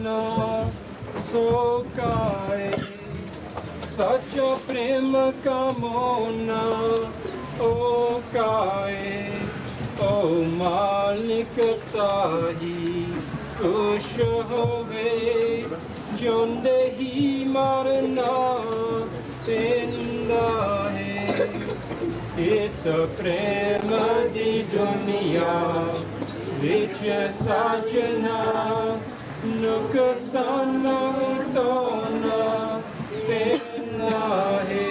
na sokae sacha prema kamona o kae o malik tahi kush hove jonde hi marna penda hai is prema di dunia vich sajna nukasana tona penda hai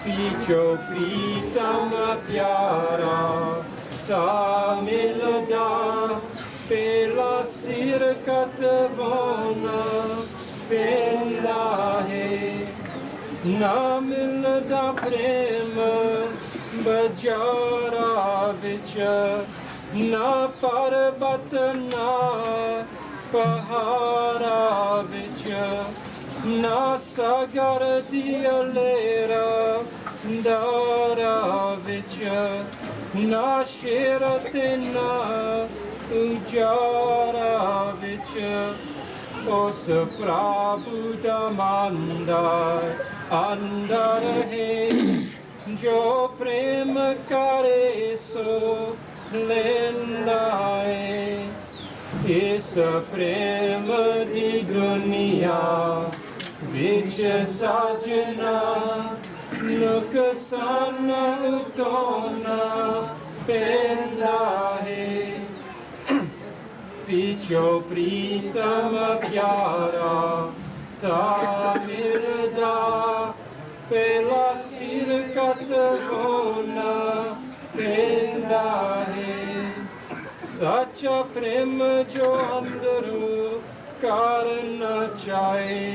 picho pritam pyara ta milda pela sir katvana penda hai na milda prema bajara vich na parbat na pahara vich na sagar dialera dara vich na shirate na ujara vich os prabhu damandar andar hai jo prem kare so lenda hai is prem di dunia vich sajna nukasana utona penda hai picho pritam pyara ta mirda pela sir katvona penda hai sacha prem jo andaru karna chahe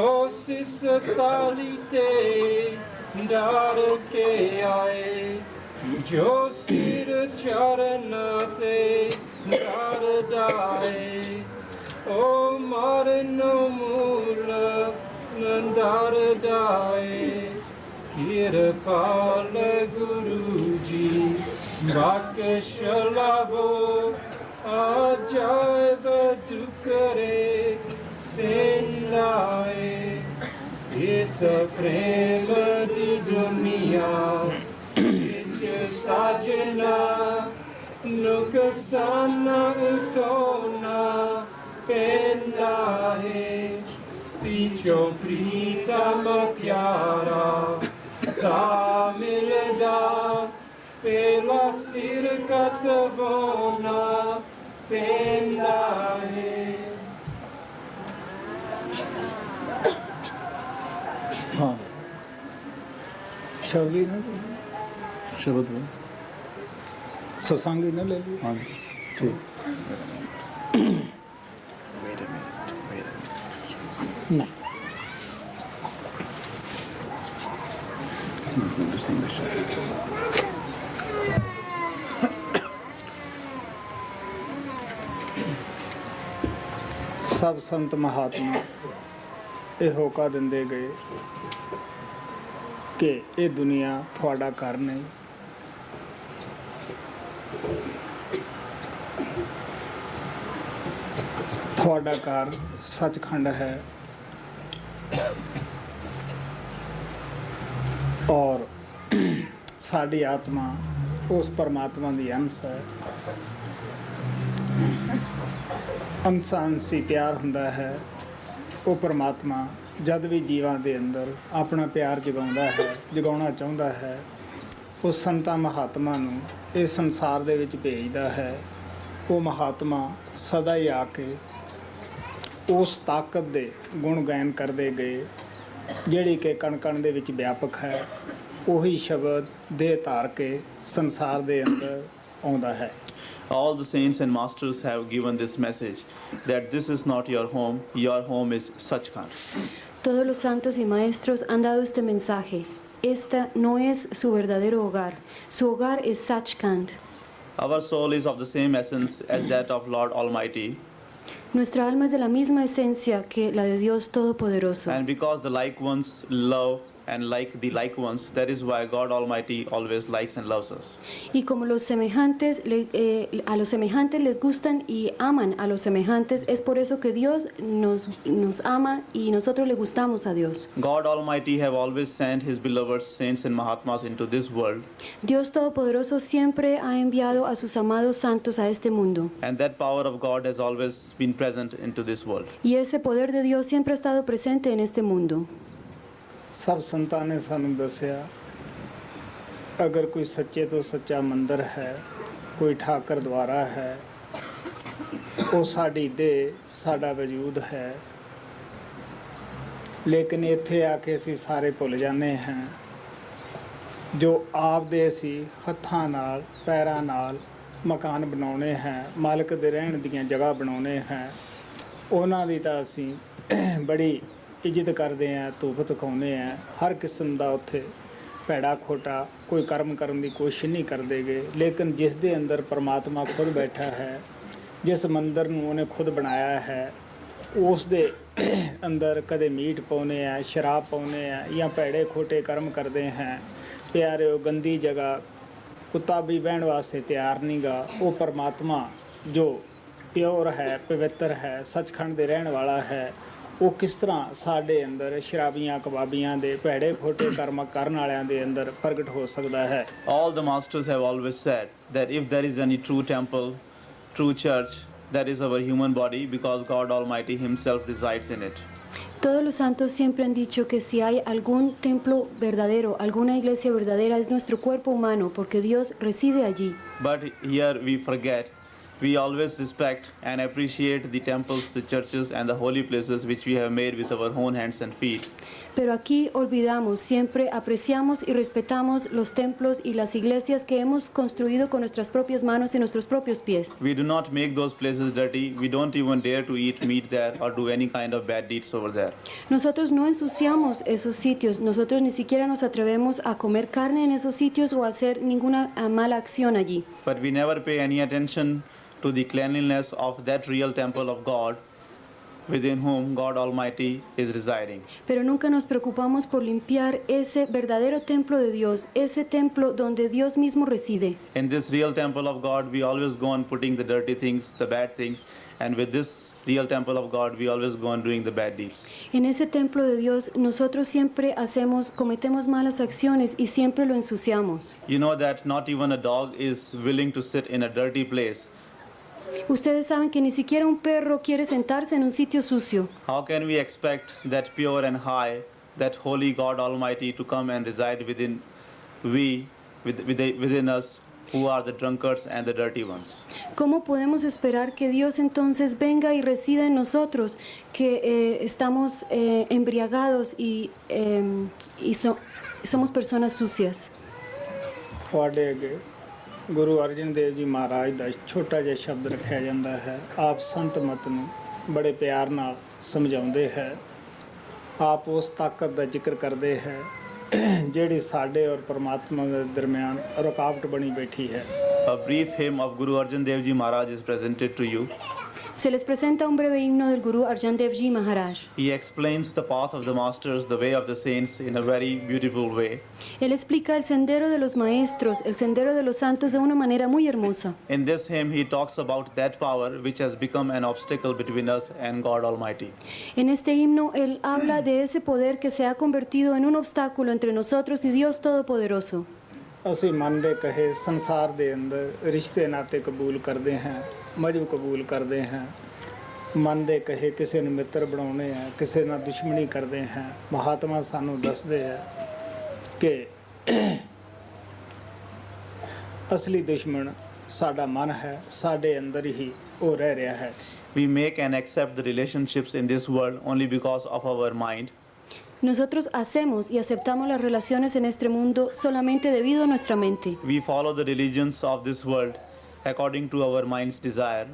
o sis talite dar ke aaye jo sir charna te dar dae o marno mula nandar dae kirpal guruji bakashlavo ajaib dukare senlae is prem di dunia vich sajna nukasana utona penda hai picho pritam pyara ta milda pela sir katvona penda hai हाँ छवि ना शब्द सत्संगी ना ले ली हाँ ठीक नहीं सब संत महात्मा ਇਹ ਹੋਕਾ ਦਿੰਦੇ ਗਏ ਕਿ ਇਹ ਦੁਨੀਆ ਤੁਹਾਡਾ ਘਰ ਨਹੀਂ ਤੁਹਾਡਾ ਘਰ ਸੱਚਖੰਡ ਹੈ ਔਰ ਸਾਡੀ ਆਤਮਾ ਉਸ ਪਰਮਾਤਮਾ ਦੀ ਅੰਸ਼ ਹੈ ਅੰਸਾਂਸੀ ਪਿਆਰ ਹੁੰਦਾ ਹੈ ਉਹ ਪਰਮਾਤਮਾ ਜਦ ਵੀ ਜੀਵਾਂ ਦੇ ਅੰਦਰ ਆਪਣਾ ਪਿਆਰ ਜਗਾਉਣਾ ਚਾਹੁੰਦਾ ਹੈ ਉਹ ਸੰਤਾਂ ਮਹਾਤਮਾ ਨੂੰ ਇਸ ਸੰਸਾਰ ਦੇ ਵਿੱਚ ਭੇਜਦਾ ਹੈ ਉਹ ਮਹਾਤਮਾ ਸਦਾ ਹੀ ਆ ਕੇ ਉਸ ਤਾਕਤ ਦੇ ਗੁਣ ਗਾਇਨ ਕਰਦੇ ਗਏ ਜਿਹੜੀ ਕਿ ਕਣ ਕਣ ਦੇ ਵਿੱਚ ਵਿਆਪਕ ਹੈ ਉਹੀ ਸ਼ਬਦ ਦੇਹ ਧਾਰ ਕੇ ਸੰਸਾਰ ਦੇ ਅੰਦਰ ਆਉਂਦਾ ਹੈ All the saints and masters have given this message that this is not your home is Sachkhand. Todos los santos y maestros han dado este mensaje. Esta no es su verdadero hogar. Su hogar es Sachkhand. Our soul is of the same essence as that of Lord Almighty. Nuestra alma es de la misma esencia que la de Dios Todopoderoso. And because the like ones love and like the like ones. That is why God Almighty always likes and loves us. Y como los semejantes, a los semejantes les gustan y aman a los semejantes, es por eso que Dios nos ama y nosotros le gustamos a Dios. God Almighty have always sent His beloved saints and Mahatmas into this world, Dios Todopoderoso siempre ha enviado a sus amados santos a este mundo. and that power of God has always been present into this world. Y ese poder de Dios siempre ha estado presente en este mundo. ਸਭ ਸੰਤਾਂ ਨੇ ਸਾਨੂੰ ਦੱਸਿਆ ਅਗਰ ਕੋਈ ਸੱਚੇ ਤੋਂ ਸੱਚਾ ਮੰਦਰ ਹੈ, ਕੋਈ ਠਾਕਰ ਦੁਆਰਾ ਹੈ, ਉਹ ਸਾਡੀ ਦੇਹ ਸਾਡਾ ਵਜੂਦ ਹੈ। ਲੇਕਿਨ ਇੱਥੇ ਆ ਕੇ ਅਸੀਂ ਸਾਰੇ ਭੁੱਲ ਜਾਂਦੇ ਹਾਂ ਜੋ ਆਪਦੇ ਅਸੀਂ ਹੱਥਾਂ ਨਾਲ ਪੈਰਾਂ ਨਾਲ ਮਕਾਨ ਬਣਾਉਣੇ ਹੈ, ਮਾਲਕ ਦੇ ਰਹਿਣ ਦੀਆਂ ਜਗ੍ਹਾ ਬਣਾਉਣੇ ਹੈ, ਉਹਨਾਂ ਦੀ ਤਾਂ ਅਸੀਂ ਬੜੀ ਇੱਜ਼ਤ ਕਰਦੇ ਹਾਂ, ਧੂਪ ਦਿਖਾਉਂਦੇ ਹਾਂ। ਹਰ ਕਿਸਮ ਦਾ ਉੱਥੇ ਭੈੜਾ ਖੋਟਾ ਕੋਈ ਕਰਮ ਕਰਨ ਦੀ ਕੋਸ਼ਿਸ਼ ਨਹੀਂ ਕਰਦੇਗੇ। ਲੇਕਿਨ ਜਿਸ ਦੇ ਅੰਦਰ ਪਰਮਾਤਮਾ ਖੁਦ ਬੈਠਾ ਹੈ, ਜਿਸ ਮੰਦਰ ਨੂੰ ਉਹਨੇ ਖੁਦ ਬਣਾਇਆ ਹੈ, ਉਸ ਦੇ ਅੰਦਰ ਕਦੇ ਮੀਟ ਪਾਉਂਦੇ ਆ, ਸ਼ਰਾਬ ਪਾਉਂਦੇ ਆ ਜਾਂ ਭੈੜੇ ਖੋਟੇ ਕਰਮ ਕਰਦੇ ਹਾਂ। ਪਿਆਰਿਓ, ਗੰਦੀ ਜਗ੍ਹਾ ਕੁੱਤਾ ਵੀ ਬਹਿਣ ਵਾਸਤੇ ਤਿਆਰ ਨਹੀਂ ਗਾ। ਉਹ ਪਰਮਾਤਮਾ ਜੋ ਪਿਓਰ ਹੈ, ਪਵਿੱਤਰ ਹੈ, ਸੱਚਖੰਡ ਦੇ ਰਹਿਣ ਵਾਲਾ ਹੈ, ਉਹ ਕਿਸ ਤਰ੍ਹਾਂ ਸਾਡੇ ਅੰਦਰ ਸ਼ਰਾਬੀਆਂ ਕਬਾਬੀਆਂ ਦੇ ਭੈੜੇ ਖੋਟੇ ਕਰਮ ਕਰਨ ਵਾਲਿਆਂ ਦੇ ਅੰਦਰ ਪ੍ਰਗਟ ਹੋ ਸਕਦਾ ਹੈ। All the masters have always said that if there is any true temple, true church, that is our human body, because God Almighty Himself resides in it. Todos los santos siempre han dicho que si hay algún templo verdadero, alguna iglesia verdadera, es nuestro cuerpo humano, porque Dios reside allí. But here we forget. We always respect and appreciate the temples, the churches, and the holy places which we have made with our own hands and feet. Pero aquí olvidamos, siempre apreciamos y respetamos los templos y las iglesias que hemos construido con nuestras propias manos y nuestros propios pies. We do not make those places dirty. We don't even dare to eat meat there or do any kind of bad deeds over there. Nosotros no ensuciamos esos sitios, nosotros ni siquiera nos atrevemos a comer carne en esos sitios o a hacer ninguna mala acción allí. But we never pay any attention to the cleanliness of that real temple of God within whom God Almighty is residing. Pero nunca nos preocupamos por limpiar ese verdadero templo de Dios, ese templo donde Dios mismo reside. In this real temple of God, we always go on putting the dirty things, the bad things, and with this real temple of God, we always go on doing the bad deeds. En ese templo de Dios nosotros siempre cometemos malas acciones y siempre lo ensuciamos. You know that not even a dog is willing to sit in a dirty place. Ustedes saben que ni siquiera un perro quiere sentarse en un sitio sucio. How can we expect that pure and high, that holy God Almighty to come and reside within us, who are the drunkards and the dirty ones? ¿Cómo podemos esperar que Dios entonces venga y resida en nosotros, que estamos embriagados y somos personas sucias? ਤੁਹਾਡੇ ਅੱਗੇ ਗੁਰੂ ਅਰਜਨ ਦੇਵ ਜੀ ਮਹਾਰਾਜ ਦਾ ਛੋਟਾ ਜਿਹਾ ਸ਼ਬਦ ਰੱਖਿਆ ਜਾਂਦਾ ਹੈ। ਆਪ ਸੰਤ ਮਤ ਨੂੰ ਬੜੇ ਪਿਆਰ ਨਾਲ ਸਮਝਾਉਂਦੇ ਹੈ। ਆਪ ਉਸ ਤਾਕਤ ਦਾ ਜ਼ਿਕਰ ਕਰਦੇ ਹੈ ਜਿਹੜੀ ਸਾਡੇ ਔਰ ਪਰਮਾਤਮਾ ਦੇ ਦਰਮਿਆਨ ਰੁਕਾਵਟ ਬਣੀ ਬੈਠੀ ਹੈ। A brief hymn of Guru Arjan Dev Ji Maharaj is presented to you. Se les presenta un breve himno del Guru Arjan Dev Ji Maharaj. He explains the path of the masters, the way of the saints, in a very beautiful way. Él explica el sendero de los maestros, el sendero de los santos de una manera muy hermosa. In this hymn, he talks about that power which has become an obstacle between us and God Almighty. En este himno, él habla de ese poder que se ha convertido en un obstáculo entre nosotros y Dios Todopoderoso. ਅਸੀਂ ਮਨ ਦੇ ਕਹੇ ਸੰਸਾਰ ਦੇ ਅੰਦਰ ਰਿਸ਼ਤੇ ਨਾਤੇ ਕਬੂਲ ਕਰਦੇ ਹਾਂ, ਮਜ਼ਹਬ ਕਬੂਲ ਕਰਦੇ ਹਾਂ। ਮਨ ਦੇ ਕਹੇ ਕਿਸੇ ਨੂੰ ਮਿੱਤਰ ਬਣਾਉਣੇ ਆ, ਕਿਸੇ ਨਾਲ ਦੁਸ਼ਮਣੀ ਕਰਦੇ ਹਾਂ। ਮਹਾਤਮਾ ਸਾਨੂੰ ਦੱਸਦੇ ਆ ਕਿ ਅਸਲੀ ਦੁਸ਼ਮਣ ਸਾਡਾ ਮਨ ਹੈ, ਸਾਡੇ ਅੰਦਰ ਹੀ ਉਹ ਰਹਿ ਰਿਹਾ ਹੈ। We make and accept the relationships in this world only because of our mind. Nosotros hacemos y aceptamos las relaciones en este mundo solamente debido a nuestra mente. We follow the religions of this world according to our mind's desire.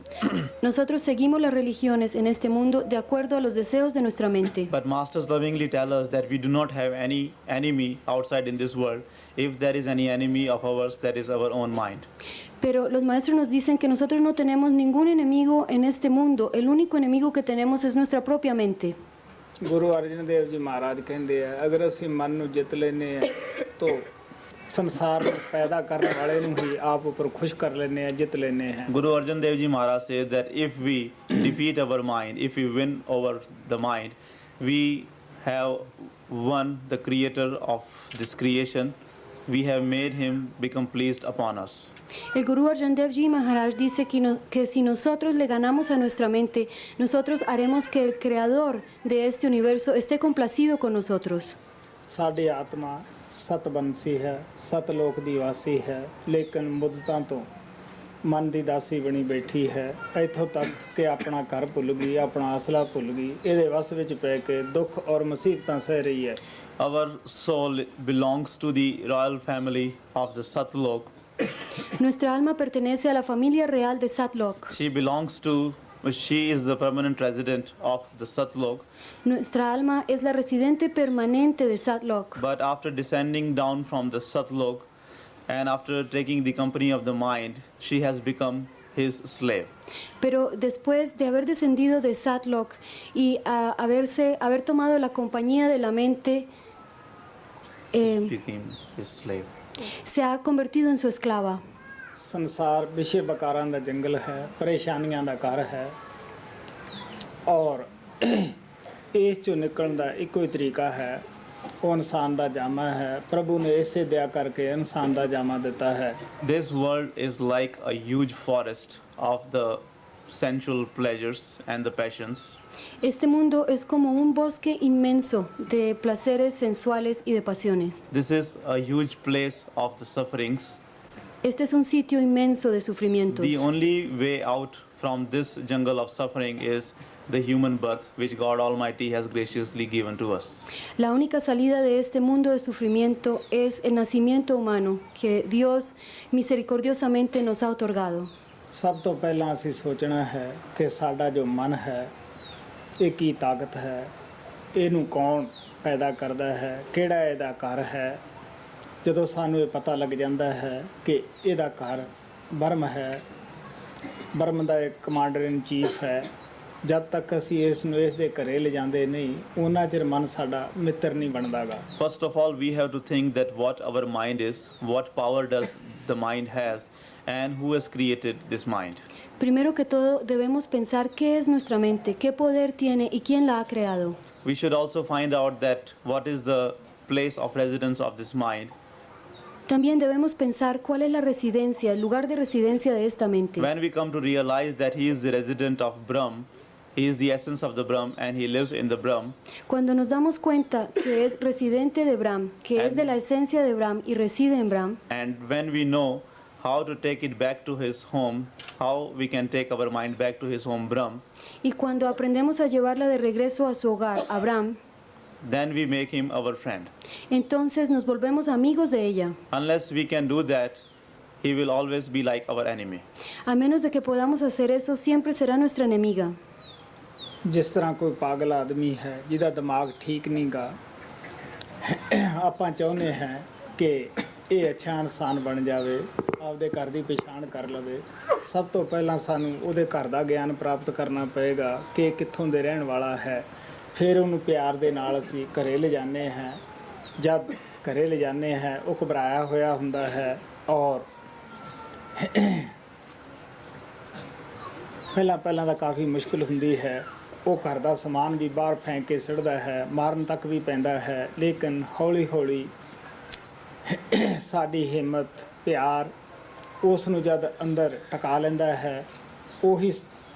Nosotros seguimos las religiones en este mundo de acuerdo a los deseos de nuestra mente. But masters lovingly tell us that we do not have any enemy outside in this world. If there is any enemy of ours, that is our own mind. Pero los maestros nos dicen que nosotros no tenemos ningún enemigo en este mundo. El único enemigo que tenemos es nuestra propia mente. Guru ਅਰਜਨ ਦੇਵ ਜੀ ਮਹਾਰਾਜ ਕਹਿੰਦੇ ਆ ਅਗਰ ਅਸੀਂ ਮਨ ਨੂੰ ਜਿੱਤ ਲੈਨੇ ਆ ਤਾਂ ਸੰਸਾਰ ਨੂੰ ਪੈਦਾ ਕਰਨ ਵਾਲੇ ਨੂੰ ਹੀ ਆਪ ਉੱਪਰ ਖੁਸ਼ ਕਰ ਲੈਨੇ ਆ ਜਿੱਤ ਲੈਨੇ ਆ Guru Arjan Dev Ji Maharaj says that if we defeat our mind, if we win over the mind, we have won the creator of this creation. We have made him become pleased upon us. El Guru Arjan Dev Ji Maharaj dice que si nosotros le ganamos a nuestra mente, nosotros haremos que el creador de este universo esté complacido con nosotros. ਸਾਡੀ ਆਤਮਾ ਸਤਬੰਸੀ ਹੈ ਸਤਲੋਕ ਦੀ ਵਾਸੀ ਹੈ ਲੇਕਿਨ ਮੁੱਦਤਾਂ ਤੋਂ ਮਨ ਦੀ ਦਾਸੀ ਬਣੀ ਬੈਠੀ ਹੈ ਇੱਥੋਂ ਤੱਕ ਕਿ ਆਪਣਾ ਘਰ ਭੁੱਲ ਗਈ ਆਪਣਾ ਆਸਲਾ ਭੁੱਲ ਗਈ ਇਹਦੇ ਵਸ ਵਿੱਚ ਪੈ ਕੇ ਦੁੱਖ ਔਰ ਮੁਸੀਬਤਾਂ ਸਹਿ ਰਹੀ ਹੈ Our soul belongs to the royal family of the Satlok. Nuestra alma pertenece a la familia real de Satlok. She is the permanent resident of the Satlok. Nuestra alma es la residente permanente de Satlok. But after descending down from the Satlok and after taking the company of the mind, she has become his slave. Pero después de haber descendido de Satlok y haber tomado la compañía de la mente, Became his slave. se ha convertido en su esclava. ਸੰਸਾਰ ਵਿਸ਼ੇ ਬਕਾਰਾਂ ਦਾ ਜੰਗਲ ਹੈ ਪਰੇਸ਼ਾਨੀਆਂ ਦਾ ਘਰ ਹੈ ਔਰ ਇਸ ਚੋਂ ਨਿਕਲਣ ਦਾ ਇੱਕੋ ਹੀ ਤਰੀਕਾ ਹੈ ਉਹ ਇਨਸਾਨ ਦਾ ਜਾਮਾ ਹੈ ਪ੍ਰਭੂ ਨੇ ਇਸੇ ਦਇਆ ਕਰਕੇ ਇਨਸਾਨ ਦਾ ਜਾਮਾ ਦਿੱਤਾ ਹੈ This world is like a huge forest of the sensual pleasures and the passions. Este mundo es como un bosque inmenso de placeres sensuales y de pasiones. This is a huge place of the sufferings. Este es un sitio inmenso de sufrimientos. The only way out from this jungle of suffering is the human birth which God Almighty has graciously given to us. La única salida de este mundo de sufrimiento es el nacimiento humano que Dios misericordiosamente nos ha otorgado. ਸਭ ਤੋਂ ਪਹਿਲਾਂ ਅਸੀਂ ਸੋਚਣਾ ਹੈ ਕਿ ਸਾਡਾ ਜੋ ਮਨ ਹੈ ਇਹ ਕੀ ਤਾਕਤ ਹੈ ਇਹਨੂੰ ਕੌਣ ਪੈਦਾ ਕਰਦਾ ਹੈ ਕਿਹੜਾ ਇਹਦਾ ਘਰ ਹੈ ਜਦੋਂ ਸਾਨੂੰ ਇਹ ਪਤਾ ਲੱਗ ਜਾਂਦਾ ਹੈ ਕਿ ਇਹਦਾ ਘਰ ਬਰਮ ਹੈ ਬਰਮ ਦਾ ਇੱਕ ਕਮਾਂਡਰ ਇਨ ਚੀਫ ਹੈ ਜਦ ਤੱਕ ਅਸੀਂ ਇਸ ਨੂੰ ਇਸ ਦੇ ਘਰੇ ਲਿਜਾਂਦੇ ਨਹੀਂ ਉਹਨਾਂ ਚਿਰ ਮਨ ਸਾਡਾ ਮਿੱਤਰ ਨਹੀਂ ਬਣਦਾਗਾ First of all, we have to think that what our mind is, what power does the mind has, and who has created this mind. Primero que todo debemos pensar qué es nuestra mente, qué poder tiene y quién la ha creado. We should also find out that what is the place of residence of this mind. También debemos pensar cuál es la residencia, el lugar de residencia de esta mente. When we come to realize that he is the resident of Brahm, he is the essence of the Brahm and he lives in the Brahm. Cuando nos damos cuenta que es residente de Brahm, que es de la esencia de Brahm y reside en Brahm, And when we know how to take it back to his home, how we can take our mind back to his home Brahm, y cuando aprendemos a llevarla de regreso a su hogar, a Brahm, then we make him our friend. entonces nos volvemos amigos de ella. Unless we can do that, he will always be like our enemy. A menos de que podamos hacer eso, siempre será nuestra enemiga. ਜਿਸ ਤਰ੍ਹਾਂ ਕੋਈ ਪਾਗਲ ਆਦਮੀ ਹੈ ਜਿਹਦਾ ਦਿਮਾਗ ਠੀਕ ਨਹੀਂਗਾ ਆਪਾਂ ਚਾਹੁੰਦੇ ਹਾਂ ਕਿ ਇਹ ਅੱਛਾ ਇਨਸਾਨ ਬਣ ਜਾਵੇ ਆਪਦੇ ਘਰ ਦੀ ਪਛਾਣ ਕਰ ਲਵੇ ਸਭ ਤੋਂ ਪਹਿਲਾਂ ਸਾਨੂੰ ਉਹਦੇ ਘਰ ਦਾ ਗਿਆਨ ਪ੍ਰਾਪਤ ਕਰਨਾ ਪਏਗਾ ਕਿ ਕਿੱਥੋਂ ਦੇ ਰਹਿਣ ਵਾਲਾ ਹੈ ਫਿਰ ਉਹਨੂੰ ਪਿਆਰ ਦੇ ਨਾਲ ਅਸੀਂ ਘਰੇ ਲਿਜਾਂਦੇ ਹਾਂ ਜਦ ਘਰੇ ਲਿਜਾਂਦੇ ਹਾਂ ਉਹ ਘਬਰਾਇਆ ਹੋਇਆ ਹੁੰਦਾ ਹੈ ਔਰ ਪਹਿਲਾਂ ਤਾਂ ਕਾਫੀ ਮੁਸ਼ਕਿਲ ਹੁੰਦੀ ਹੈ ਉਹ ਘਰ ਦਾ ਸਮਾਨ ਵੀ ਬਾਹਰ ਫੈਂਕ ਕੇ ਸਿੱਟਦਾ ਹੈ ਮਾਰਨ ਤੱਕ ਵੀ ਪੈਂਦਾ ਹੈ ਲੇਕਿਨ ਹੌਲੀ ਹੌਲੀ ਸਾਡੀ ਹਿੰਮਤ ਪਿਆਰ ਉਸ ਨੂੰ ਜਦ ਅੰਦਰ ਟਿਕਾ ਲੈਂਦਾ ਹੈ ਉਹੀ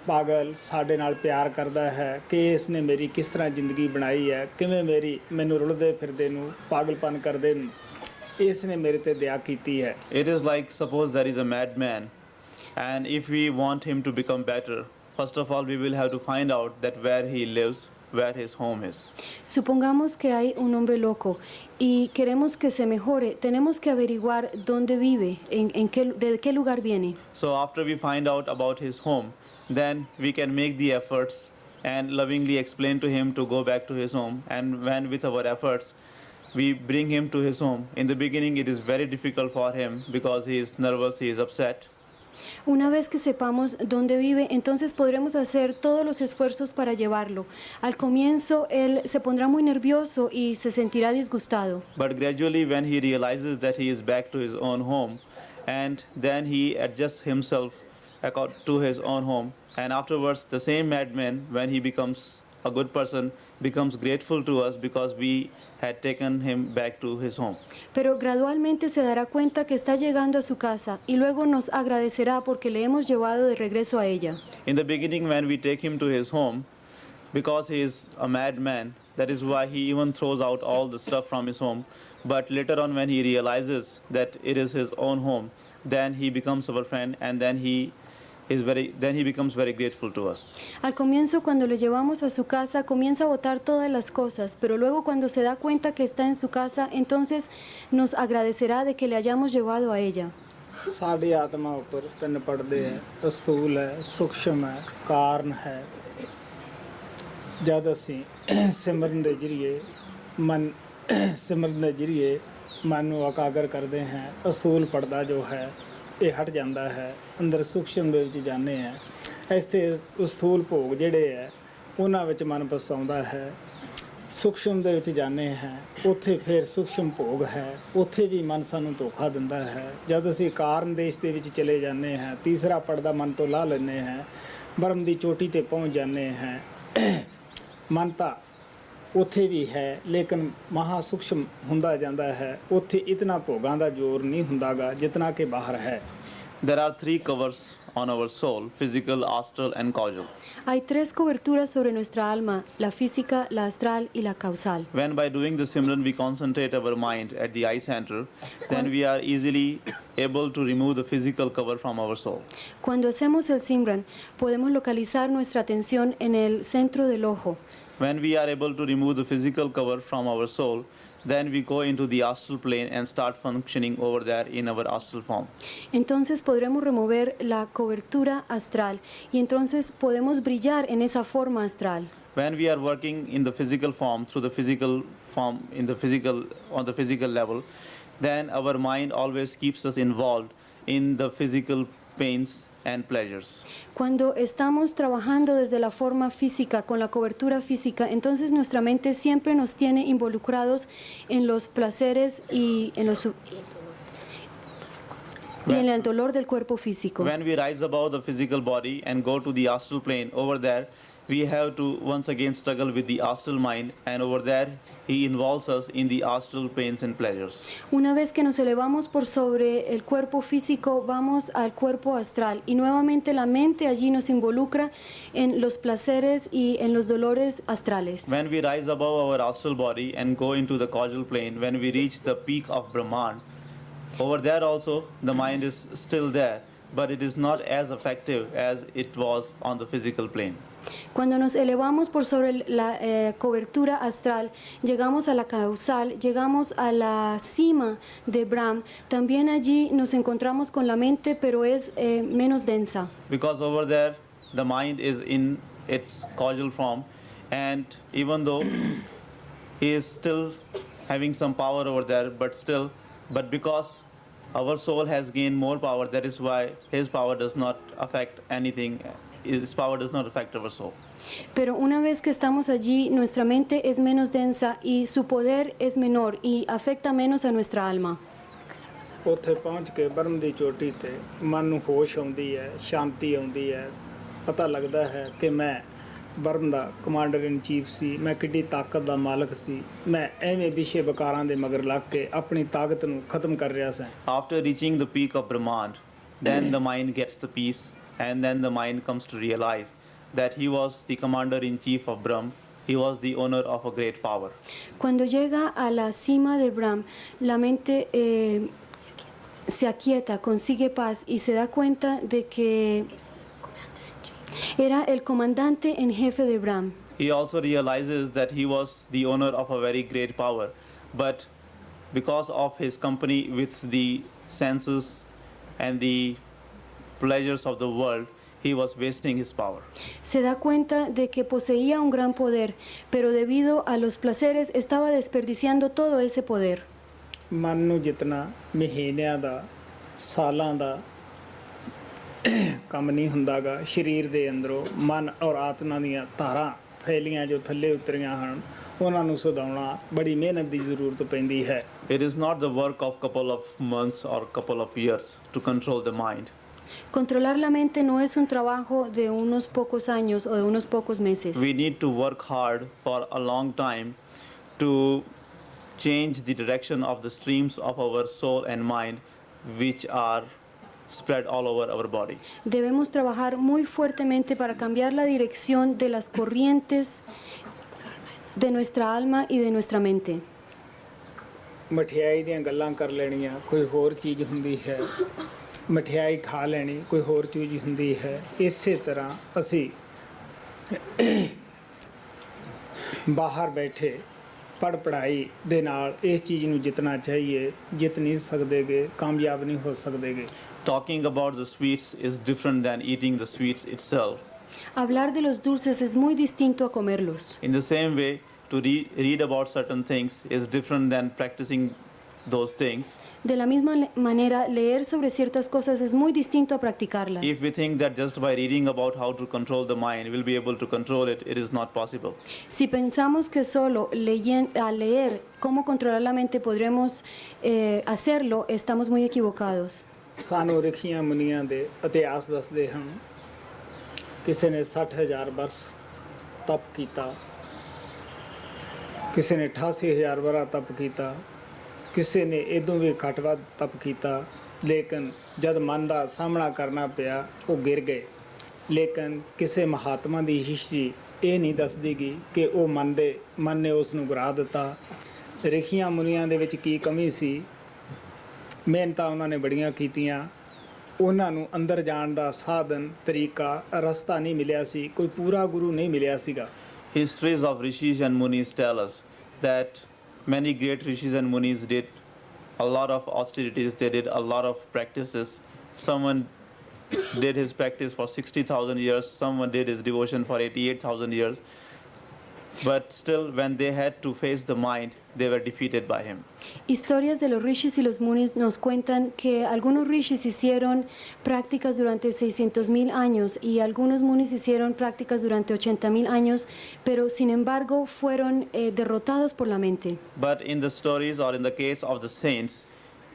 ਪਾਗਲ ਸਾਡੇ ਨਾਲ ਪਿਆਰ ਕਰਦਾ ਹੈ ਕਿ ਇਸ ਨੇ ਮੇਰੀ ਕਿਸ ਤਰ੍ਹਾਂ ਜ਼ਿੰਦਗੀ ਬਣਾਈ ਹੈ ਕਿਵੇਂ ਮੈਨੂੰ ਰੁਲਦੇ ਫਿਰਦੇ ਨੂੰ ਪਾਗਲਪਨ ਕਰਦੇ ਨੂੰ ਇਸ ਨੇ ਮੇਰੇ ਤੇ ਦਇਆ ਕੀਤੀ ਹੈ It is like suppose there is a madman and if we want him to become better, first of all we will have to find out that where he lives, where his home is. Supongamos que hay un hombre loco y queremos que se mejore, tenemos que averiguar dónde vive, de qué lugar viene. So after we find out about his home, then we can make the efforts and lovingly explain to him to go back to his home, and when with our efforts we bring him to his home. In the beginning it is very difficult for him because he is nervous, he is upset. Una vez que sepamos dónde vive, entonces podremos hacer todos los esfuerzos para llevarlo. Al comienzo, él se pondrá muy nervioso y se sentirá disgustado. But gradually, when he realizes that he is back to his own home, and then he adjusts himself to his own home, and afterwards, the same madman, when he becomes a good person, becomes grateful to us because we had taken him back to his home. Pero gradualmente se dará cuenta que está llegando a su casa y luego nos agradecerá porque le hemos llevado de regreso a ella. In the beginning, when we take him to his home, because he is a madman, that is why he even throws out all the stuff from his home. But later on, when he realizes that it is his own home, then he becomes our friend, and then he becomes very grateful to us. Al comienzo, cuando le llevamos a su casa, comienza a botar todas las cosas, pero luego cuando se da cuenta que está en su casa, entonces nos agradecerá de que le hayamos llevado a ella. ਸਾਡੀ ਆਤਮਾ ਉੱਪਰ ਤਿੰਨ ਪੜਦੇ ਹੈ, ਅਸਤੂਲ ਹੈ, ਸੂਖਸ਼ਮ ਹੈ, ਕਾਰਨ ਹੈ। ਜਦ ਅਸੀਂ ਸਿਮਰਨ ਦੇ ਜ਼ਰੀਏ ਮਨ ਨੂੰ ਇਕਾਗਰ ਕਰਦੇ ਹਾਂ, ਅਸਤੂਲ ਪੜਦਾ ਜੋ ਹੈ ਇਹ ਹਟ ਜਾਂਦਾ ਹੈ, ਅੰਦਰ ਸੂਖਸ਼ਮ ਦੇ ਵਿੱਚ ਜਾਂਦੇ ਹੈ। ਇਸ ਤੇ ਅਸਤੂਲ ਭੋਗ ਜਿਹੜੇ ਹੈ ਉਹਨਾਂ ਵਿੱਚ ਮਨ ਪਛਤਾਉਂਦਾ ਹੈ। ਸੂਖਸ਼ਮ ਦੇ ਵਿੱਚ ਜਾਂਦੇ ਹਾਂ, ਉੱਥੇ ਫਿਰ ਸੂਖਸ਼ਮ ਭੋਗ ਹੈ, ਉੱਥੇ ਵੀ ਮਨ ਸਾਨੂੰ ਧੋਖਾ ਦਿੰਦਾ ਹੈ। ਜਦ ਅਸੀਂ ਕਾਰਨ ਦੇਸ਼ ਦੇ ਵਿੱਚ ਚਲੇ ਜਾਂਦੇ ਹਾਂ, ਤੀਸਰਾ ਪੜਦਾ ਮਨ ਤੋਂ ਲਾ ਲੈਂਦੇ ਹਾਂ, ਬ੍ਰਹਮ ਦੀ ਚੋਟੀ ਤੇ ਪਹੁੰਚ ਜਾਂਦੇ ਹਾਂ। ਮਨ ਤਾਂ ਉੱਥੇ ਵੀ ਹੈ ਲੇਕਿਨ ਮਹਾ ਸੂਖਸ਼ਮ ਹੁੰਦਾ ਜਾਂਦਾ ਹੈ, ਉੱਥੇ ਇਤਨਾ ਭੋਗਾਂ ਦਾ ਜ਼ੋਰ ਨਹੀਂ ਹੁੰਦਾਗਾ ਜਿਤਨਾ ਕਿ ਬਾਹਰ ਹੈ। There are 3 covers on our soul: physical, astral, and causal. Hay 3 coberturas sobre nuestra alma, la física, la astral y la causal. When by doing the Simran we concentrate our mind at the eye center, then we are easily able to remove the physical cover from our soul. Cuando hacemos el Simran, podemos localizar nuestra atención en el centro del ojo. When we are able to remove the physical cover from our soul, then we go into the astral plane and start functioning over there in our astral form. Entonces podremos remover la cobertura astral y entonces podemos brillar en esa forma astral. When we are working in the physical form, through the physical form, on the physical level, then our mind always keeps us involved in the physical pains and pleasures. Cuando estamos trabajando desde la forma física, con la cobertura física, entonces nuestra mente siempre nos tiene involucrados en los placeres y en el dolor del cuerpo físico. When we rise above the physical body and go to the astral plane, over there we have to once again struggle with the astral mind, and over there he involves us in the astral pains and pleasures. Una vez que nos elevamos por sobre el cuerpo físico, vamos al cuerpo astral y nuevamente la mente allí nos involucra en los placeres y en los dolores astrales. When we rise above our astral body and go into the causal plane, when we reach the peak of Brahman, over there also the mind is still there, but it is not as effective as it was on the physical plane. Cuando nos elevamos por sobre la cobertura astral, llegamos a la causal, llegamos a la cima de Brahm. También allí nos encontramos con la mente, pero es menos densa. Because over there, the mind is in its causal form, and even though he is still having some power over there, but because our soul has gained more power, that is why his power does not affect anything. His power does not affect our soul. Pero una vez que estamos allí, nuestra mente es menos densa y su poder es menor y afecta menos a nuestra alma. ਉੱਥੇ ਪਹੁੰਚ ਕੇ ਬ੍ਰਹਮ ਦੀ ਚੋਟੀ ਤੇ ਮਨ ਨੂੰ ਹੋਸ਼ ਆਉਂਦੀ ਹੈ, ਸ਼ਾਂਤੀ ਆਉਂਦੀ ਹੈ, ਪਤਾ ਲੱਗਦਾ ਹੈ ਕਿ ਮੈਂ ਬ੍ਰਹਮ ਦਾ ਕਮਾਂਡਰ ਇਨ ਚੀਫ ਸੀ, ਮੈਂ ਕਿੱਡੀ ਤਾਕਤ ਦਾ ਮਾਲਕ ਸੀ, ਮੈਂ ਐਵੇਂ ਵਿਸ਼ੇ ਵਿਕਾਰਾਂ ਦੇ ਮਗਰ ਲੱਗ ਕੇ ਆਪਣੀ ਤਾਕਤ ਨੂੰ ਖਤਮ ਕਰ ਰਿਹਾ ਸਾਂ। After reaching the peak of Brahman, then the mind gets the peace, and then the mind comes to realize that he was the commander-in-chief of Brahm, he was the owner of a great power. Cuando llega a la cima de Brahm, la mente se aquieta, consigue paz y se da cuenta de que era el comandante en jefe de Brahm. He also realizes that he was the owner of a very great power, but because of his company with the senses and the pleasures of the world, he was wasting his power. Se da cuenta de que poseía un gran poder, pero debido a los placeres estaba desperdiciando todo ese poder. ਮਨ ਨੂੰ ਜਿਤਨਾ ਮਹੀਨਿਆਂ ਦਾ, ਸਾਲਾਂ ਦਾ ਕੰਮ ਨਹੀਂ ਹੁੰਦਾਗਾ। ਸਰੀਰ ਦੇ ਅੰਦਰੋਂ ਮਨ ਔਰ ਆਤਮਾ ਦੀਆਂ ਧਾਰਾਂ ਫੈਲੀਆਂ ਜੋ ਥੱਲੇ ਉਤਰੀਆਂ ਹਨ ਉਹਨਾਂ ਨੂੰ ਸੁਧਾਉਣਾ ਬੜੀ ਮਿਹਨਤ ਦੀ ਜ਼ਰੂਰਤ ਪੈਂਦੀ ਹੈ। It is not the work of couple of months or couple of years to control the mind. Controlar la mente no es un trabajo de unos pocos años o de unos pocos meses. We need to work hard for a long time to change the direction of the streams of our soul and mind which are spread all over our body. Debemos trabajar muy fuertemente para cambiar la dirección de las corrientes de nuestra alma y de nuestra mente. ਮਠਿਆਈ ਦੀਆਂ ਗੱਲਾਂ ਕਰ ਲੈਣੀਆਂ ਕੋਈ ਹੋਰ ਚੀਜ਼ ਹੁੰਦੀ ਹੈ, ਮਠਿਆਈ ਖਾ ਲੈਣੀ ਕੋਈ ਹੋਰ ਚੀਜ਼ ਹੁੰਦੀ ਹੈ। ਇਸੇ ਤਰ੍ਹਾਂ ਅਸੀਂ ਬਾਹਰ ਬੈਠੇ ਪੜ੍ਹਾਈ ਦੇ ਨਾਲ ਇਸ ਚੀਜ਼ ਨੂੰ ਜਿੱਤਣਾ ਚਾਹੀਏ, ਜਿੱਤ ਨਹੀਂ ਸਕਦੇਗੇ, ਕਾਮਯਾਬ ਨਹੀਂ ਹੋ ਸਕਦੇਗੇ। Talking about the sweets is different than eating the sweets itself. Hablar de los dulces es muy distinto a comerlos. In the same way, to read about certain things is different than practicing those things. De la misma manera, leer sobre ciertas cosas es muy distinto a practicarlas. If we think that just by reading about how to control the mind we'll be able to control it, it is not possible. Si pensamos que solo al leer cómo controlar la mente podremos hacerlo, estamos muy equivocados. ਸਾਨੂੰ ਰਿਖੀਆਂ ਮੁਨੀਆਂ ਦੇ ਇਤਿਹਾਸ ਦੱਸਦੇ ਹਨ। ਕਿਸੇ ਨੇ 60,000 ਵਰਸ ਤਪ ਕੀਤਾ, ਕਿਸੇ ਨੇ 88,000 ਵਰਾ ਤਪ ਕੀਤਾ, ਕਿਸੇ ਨੇ ਇਦੋਂ ਵੀ ਘੱਟ ਵੱਧ ਤਪ ਕੀਤਾ, ਲੇਕਿਨ ਜਦ ਮਨ ਦਾ ਸਾਹਮਣਾ ਕਰਨਾ ਪਿਆ ਉਹ ਗਿਰ ਗਏ। ਲੇਕਿਨ ਕਿਸੇ ਮਹਾਤਮਾ ਦੀ ਹਿਸਟਰੀ ਇਹ ਨਹੀਂ ਦੱਸਦੀ ਗੀ ਕਿ ਉਹ ਮਨ ਨੇ ਉਸ ਨੂੰ ਗਿਰਾ ਦਿੱਤਾ। ਰਿਖੀਆਂ ਮੁਨੀਆਂ ਦੇ ਵਿੱਚ ਕੀ ਕਮੀ ਸੀ? ਮਿਹਨਤਾਂ ਉਹਨਾਂ ਨੇ ਬੜੀਆਂ ਕੀਤੀਆਂ, ਉਹਨਾਂ ਨੂੰ ਅੰਦਰ ਜਾਣ ਦਾ ਸਾਧਨ ਤਰੀਕਾ ਰਸਤਾ ਨਹੀਂ ਮਿਲਿਆ ਸੀ, ਕੋਈ ਪੂਰਾ ਗੁਰੂ ਨਹੀਂ ਮਿਲਿਆ ਸੀਗਾ। Histories of rishis and munis tell us that many great rishis and munis did a lot of austerities, they did a lot of practices. Someone did his practice for 60,000 years, someone did his devotion for 88,000 years. But still, when they had to face the mind, they were defeated by him. Historias de los rishis y los munis nos cuentan que algunos rishis hicieron prácticas durante 600,000 años y algunos munis hicieron prácticas durante 80,000 años, pero sin embargo fueron derrotados por la mente. But in the stories or in the case of the saints,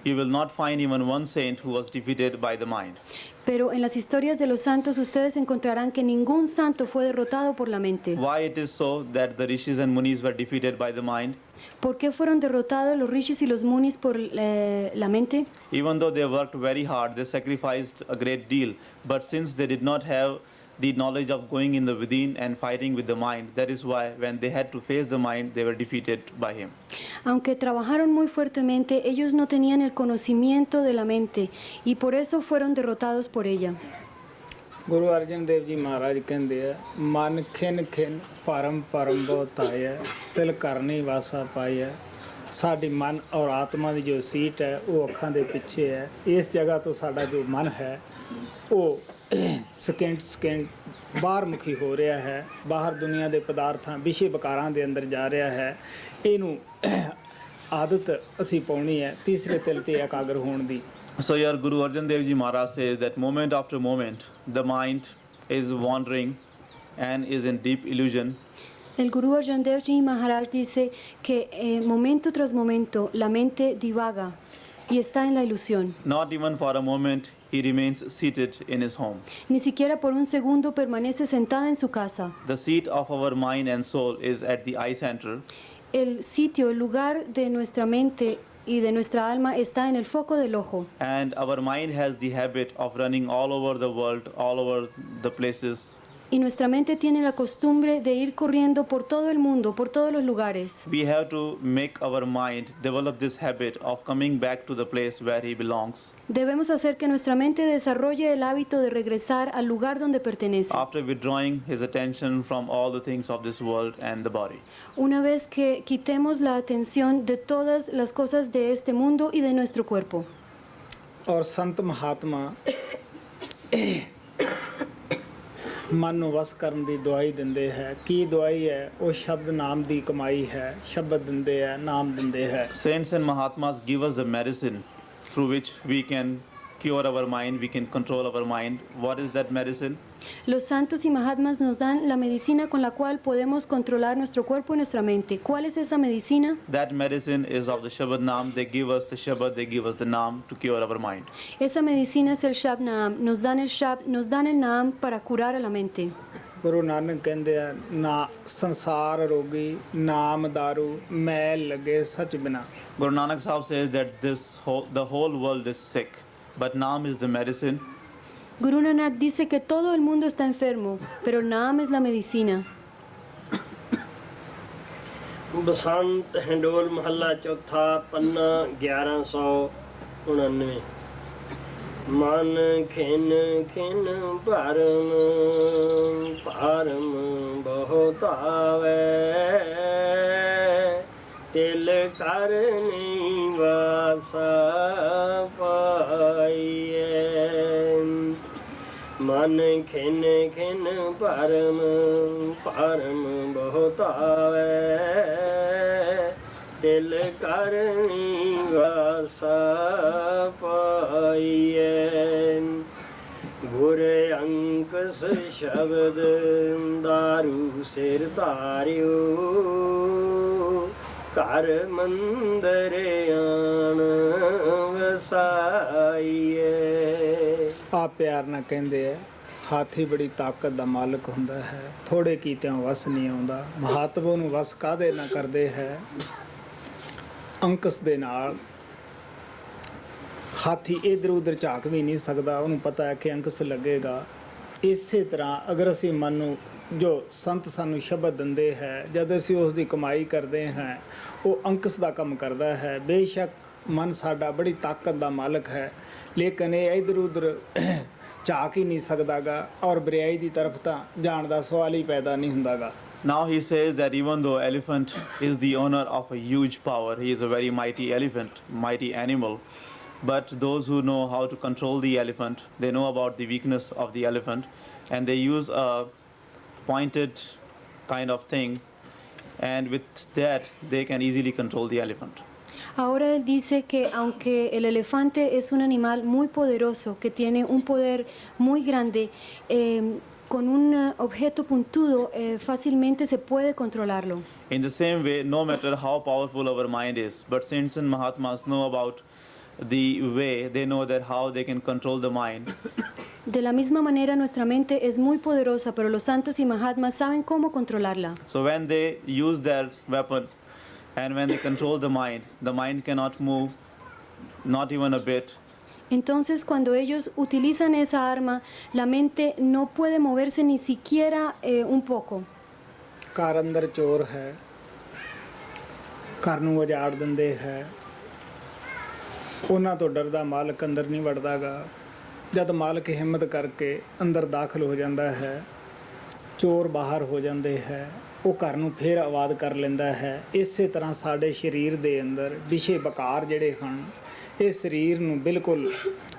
you will not find even one saint who was defeated by the mind. Pero en las historias de los santos ustedes encontrarán que ningún santo fue derrotado por la mente. Why it is so that the rishis and munis were defeated by the mind? ¿Por qué fueron derrotados los rishis y los munis por la mente? Even though they worked very hard, they sacrificed a great deal, but since they did not have the knowledge of going in the within and fighting with the mind, that is why when they had to face the mind, they were defeated by him. Aunque trabajaron muy fuertemente, ellos no tenían el conocimiento de la mente y por eso fueron derrotados por ella. Guru ਅਰਜਨ ਦੇਵ ਜੀ ਮਹਾਰਾਜ ਕਹਿੰਦੇ ਆ, ਮਨ ਖਿਨ ਖਿਨ ਪਰਮ ਪਰਮ ਬਹੁਤਾਇਆ, ਤਿਲ ਕਰਨੀ ਵਾਸਾ ਪਾਇਆ। ਸਾਡੀ ਮਨ ਔਰ ਆਤਮਾ ਦੀ ਜੋ ਸੀਟ ਹੈ ਉਹ ਅੱਖਾਂ ਦੇ ਪਿੱਛੇ ਹੈ। ਇਸ ਜਗ੍ਹਾ ਤੋਂ ਸਾਡਾ ਜੋ ਮਨ ਹੈ ਉਹ ਸਕਿੰਟ ਬਾਹਰ ਮੁਖੀ ਹੋ ਰਿਹਾ ਹੈ, ਬਾਹਰ ਦੁਨੀਆ ਦੇ ਪਦਾਰਥਾਂ ਵਿਸ਼ੇ ਵਿਕਾਰਾਂ ਦੇ ਅੰਦਰ ਜਾ ਰਿਹਾ ਹੈ। ਇਹਨੂੰ ਆਦਤ ਅਸੀਂ ਪਾਉਣੀ ਹੈ ਤੀਸਰੇ ਤਿਲ ਤੇ ਇਕਾਗਰ ਹੋਣ ਦੀ। So your Guru Arjan Dev Ji Maharaj says that moment after moment, the mind is wandering and is in deep illusion. El Guru Arjan Dev Ji Maharaj dice que momento tras momento la mente divaga y está en la ilusión. Not even for a moment he remains seated in his home. Ni siquiera por un segundo permanece sentada en su casa. The seat of our mind and soul is at the eye center. El sitio, el lugar de nuestra mente y de nuestra alma está en el foco del ojo. And our mind has the habit of running all over the world, all over the places. Y nuestra mente tiene la costumbre de ir corriendo por todo el mundo, por todos los lugares. We have to make our mind develop this habit of coming back to the place where he belongs. Debemos hacer que nuestra mente desarrolle el hábito de regresar al lugar donde pertenece. After withdrawing his attention from all the things of this world and the body. Una vez que quitemos la atención de todas las cosas de este mundo y de nuestro cuerpo. ਔਰ ਸੰਤ ਮਹਾਤਮਾ ਮਨ ਨੂੰ ਵਸ ਕਰਨ ਦੀ ਦਵਾਈ ਦਿੰਦੇ ਹੈ। ਕੀ ਦਵਾਈ ਹੈ? ਉਹ ਸ਼ਬਦ ਨਾਮ ਦੀ ਕਮਾਈ ਹੈ। ਸ਼ਬਦ ਦਿੰਦੇ ਹੈ, ਨਾਮ ਦਿੰਦੇ ਹੈ। Saints and Mahatmas give us the medicine through which we can cure our mind, we can control our mind. What is that medicine? Los santos y Mahatmas nos dan la medicina con la cual podemos controlar nuestro cuerpo y nuestra mente. ¿Cuál es esa medicina? That medicine is of the Shabad Naam. They give us the Shabad, they give us the Naam to cure our mind. Esa medicina es el Shab Naam. Nos dan el Naam para curar a la mente. Guru ਨਾਨਕ ਕਹਿੰਦੇ ਆ ਨਾ ਸੰਸਾਰ ਰੋਗੀ ਨਾਮ ਦਾਰੂ ਮੈਲ ਲੱਗੇ ਸੱਚ ਬਿਨਾ Guru Nanak Sahib says that the whole world is sick, but Naam is the medicine. Guru Nanak dice que todo el mundo está enfermo, pero Naam es la medicina. ਬਸੰਤ ਹਿੰਡੋਲ ਮਹੱਲਾ ਚੌਥਾ ਪੰਨਾ 1199 ਮਨ ਖਿਨ ਖਿਨ ਭਰਮ ਭਰਮ ਬਹੁਤ ਆਵੇ ਤਿਲ ਕਰਨੀ ਵਾਸਾ ਪਾਈਏ ਮਨ ਖਿਨ ਖਿਨ ਭਰਮ ਭਰਮ ਬਹੁਤ ਆਵੇ ਦਿਲ ਕਰਨੀ ਵਾਸਾ ਪਾਈਏ ਗੁਰ ਅੰਕਸ ਸ਼ਬਦ ਦਾਰੂ ਸਿਰ ਧਾਰਿਓ ਘਰ ਮੰਦਰ ਆਣ ਵਸਾਈਏ ਆ ਪਿਆਰ ਨਾਲ ਕਹਿੰਦੇ ਆ ਹਾਥੀ ਬੜੀ ਤਾਕਤ ਦਾ ਮਾਲਕ ਹੁੰਦਾ ਹੈ ਥੋੜੇ ਕੀਤਿਆਂ ਵਸ ਨਹੀਂ ਆਉਂਦਾ ਮਹਾਤਮਾ ਨੂੰ ਵਸ ਕਾਹਦੇ ਨਾ ਕਰਦੇ ਹੈ ਅੰਕਸ ਦੇ ਨਾਲ ਹਾਥੀ ਇਧਰ ਉਧਰ ਝਾਕ ਵੀ ਨਹੀਂ ਸਕਦਾ ਉਹਨੂੰ ਪਤਾ ਹੈ ਕਿ ਅੰਕਸ ਲੱਗੇਗਾ ਇਸੇ ਤਰ੍ਹਾਂ ਅਗਰ ਅਸੀਂ ਮਨ ਨੂੰ ਜੋ ਸੰਤ ਸਾਨੂੰ ਸ਼ਬਦ ਦਿੰਦੇ ਹੈ ਜਦ ਅਸੀਂ ਉਸ ਦੀ ਕਮਾਈ ਕਰਦੇ ਹਾਂ ਉਹ ਅੰਕਸ ਦਾ ਕੰਮ ਕਰਦਾ ਹੈ ਬੇਸ਼ੱਕ ਮਨ ਸਾਡਾ ਬੜੀ ਤਾਕਤ ਦਾ ਮਾਲਕ ਹੈ ਲੇਕਿਨ ਇਹ ਇਧਰ ਉਧਰ ਝਾਕ ਹੀ ਨਹੀਂ ਸਕਦਾਗਾ ਔਰ ਬਰਿਆਈ ਦੀ ਤਰਫ ਤਾਂ ਜਾਣ ਦਾ ਸਵਾਲ ਹੀ ਪੈਦਾ ਨਹੀਂ ਹੁੰਦਾਗਾ Now he says that even though elephant is the owner of a huge power, he is a very mighty elephant, mighty animal, but those who know how to control the elephant, they know about the weakness of the elephant, and they use a pointed kind of thing, and with that they can easily control the elephant. Ahora él dice que aunque el elefante es un animal muy poderoso, que tiene un poder muy grande, con un objeto puntudo fácilmente se puede controlarlo. In the same way, no matter how powerful our mind is, but saints and Mahatmas know about the way, they know that how they can control the mind. De la misma manera nuestra mente es muy poderosa, pero los santos y Mahatmas saben cómo controlarla. So when they use their weapon and when they control the mind cannot move, not even a bit. Entonces, cuando ellos utilizan esa arma, la mente no puede moverse ni siquiera un poco. ਘਰ ਅੰਦਰ ਚੋਰ ਹੈ ਘਰ ਨੂੰ ਉਜਾੜ ਦਿੰਦੇ ਹੈ ਉਹਨਾਂ ਤੋਂ ਡਰਦਾ ਮਾਲਕ ਅੰਦਰ ਨਹੀਂ ਵੜਦਾਗਾ ਜਦ ਮਾਲਕ ਹਿੰਮਤ ਕਰਕੇ ਅੰਦਰ ਦਾਖਲ ਹੋ ਜਾਂਦਾ ਹੈ ਚੋਰ ਬਾਹਰ ਹੋ ਜਾਂਦੇ ਹੈ ਉਹ ਘਰ ਨੂੰ ਫੇਰ ਆਬਾਦ ਕਰ ਲੈਂਦਾ ਹੈ ਇਸੇ ਤਰ੍ਹਾਂ ਸਾਡੇ ਸਰੀਰ ਦੇ ਅੰਦਰ ਵਿਸ਼ੇ ਬਕਾਰ ਜਿਹੜੇ ਹਨ ਇਹ ਸਰੀਰ ਨੂੰ ਬਿਲਕੁਲ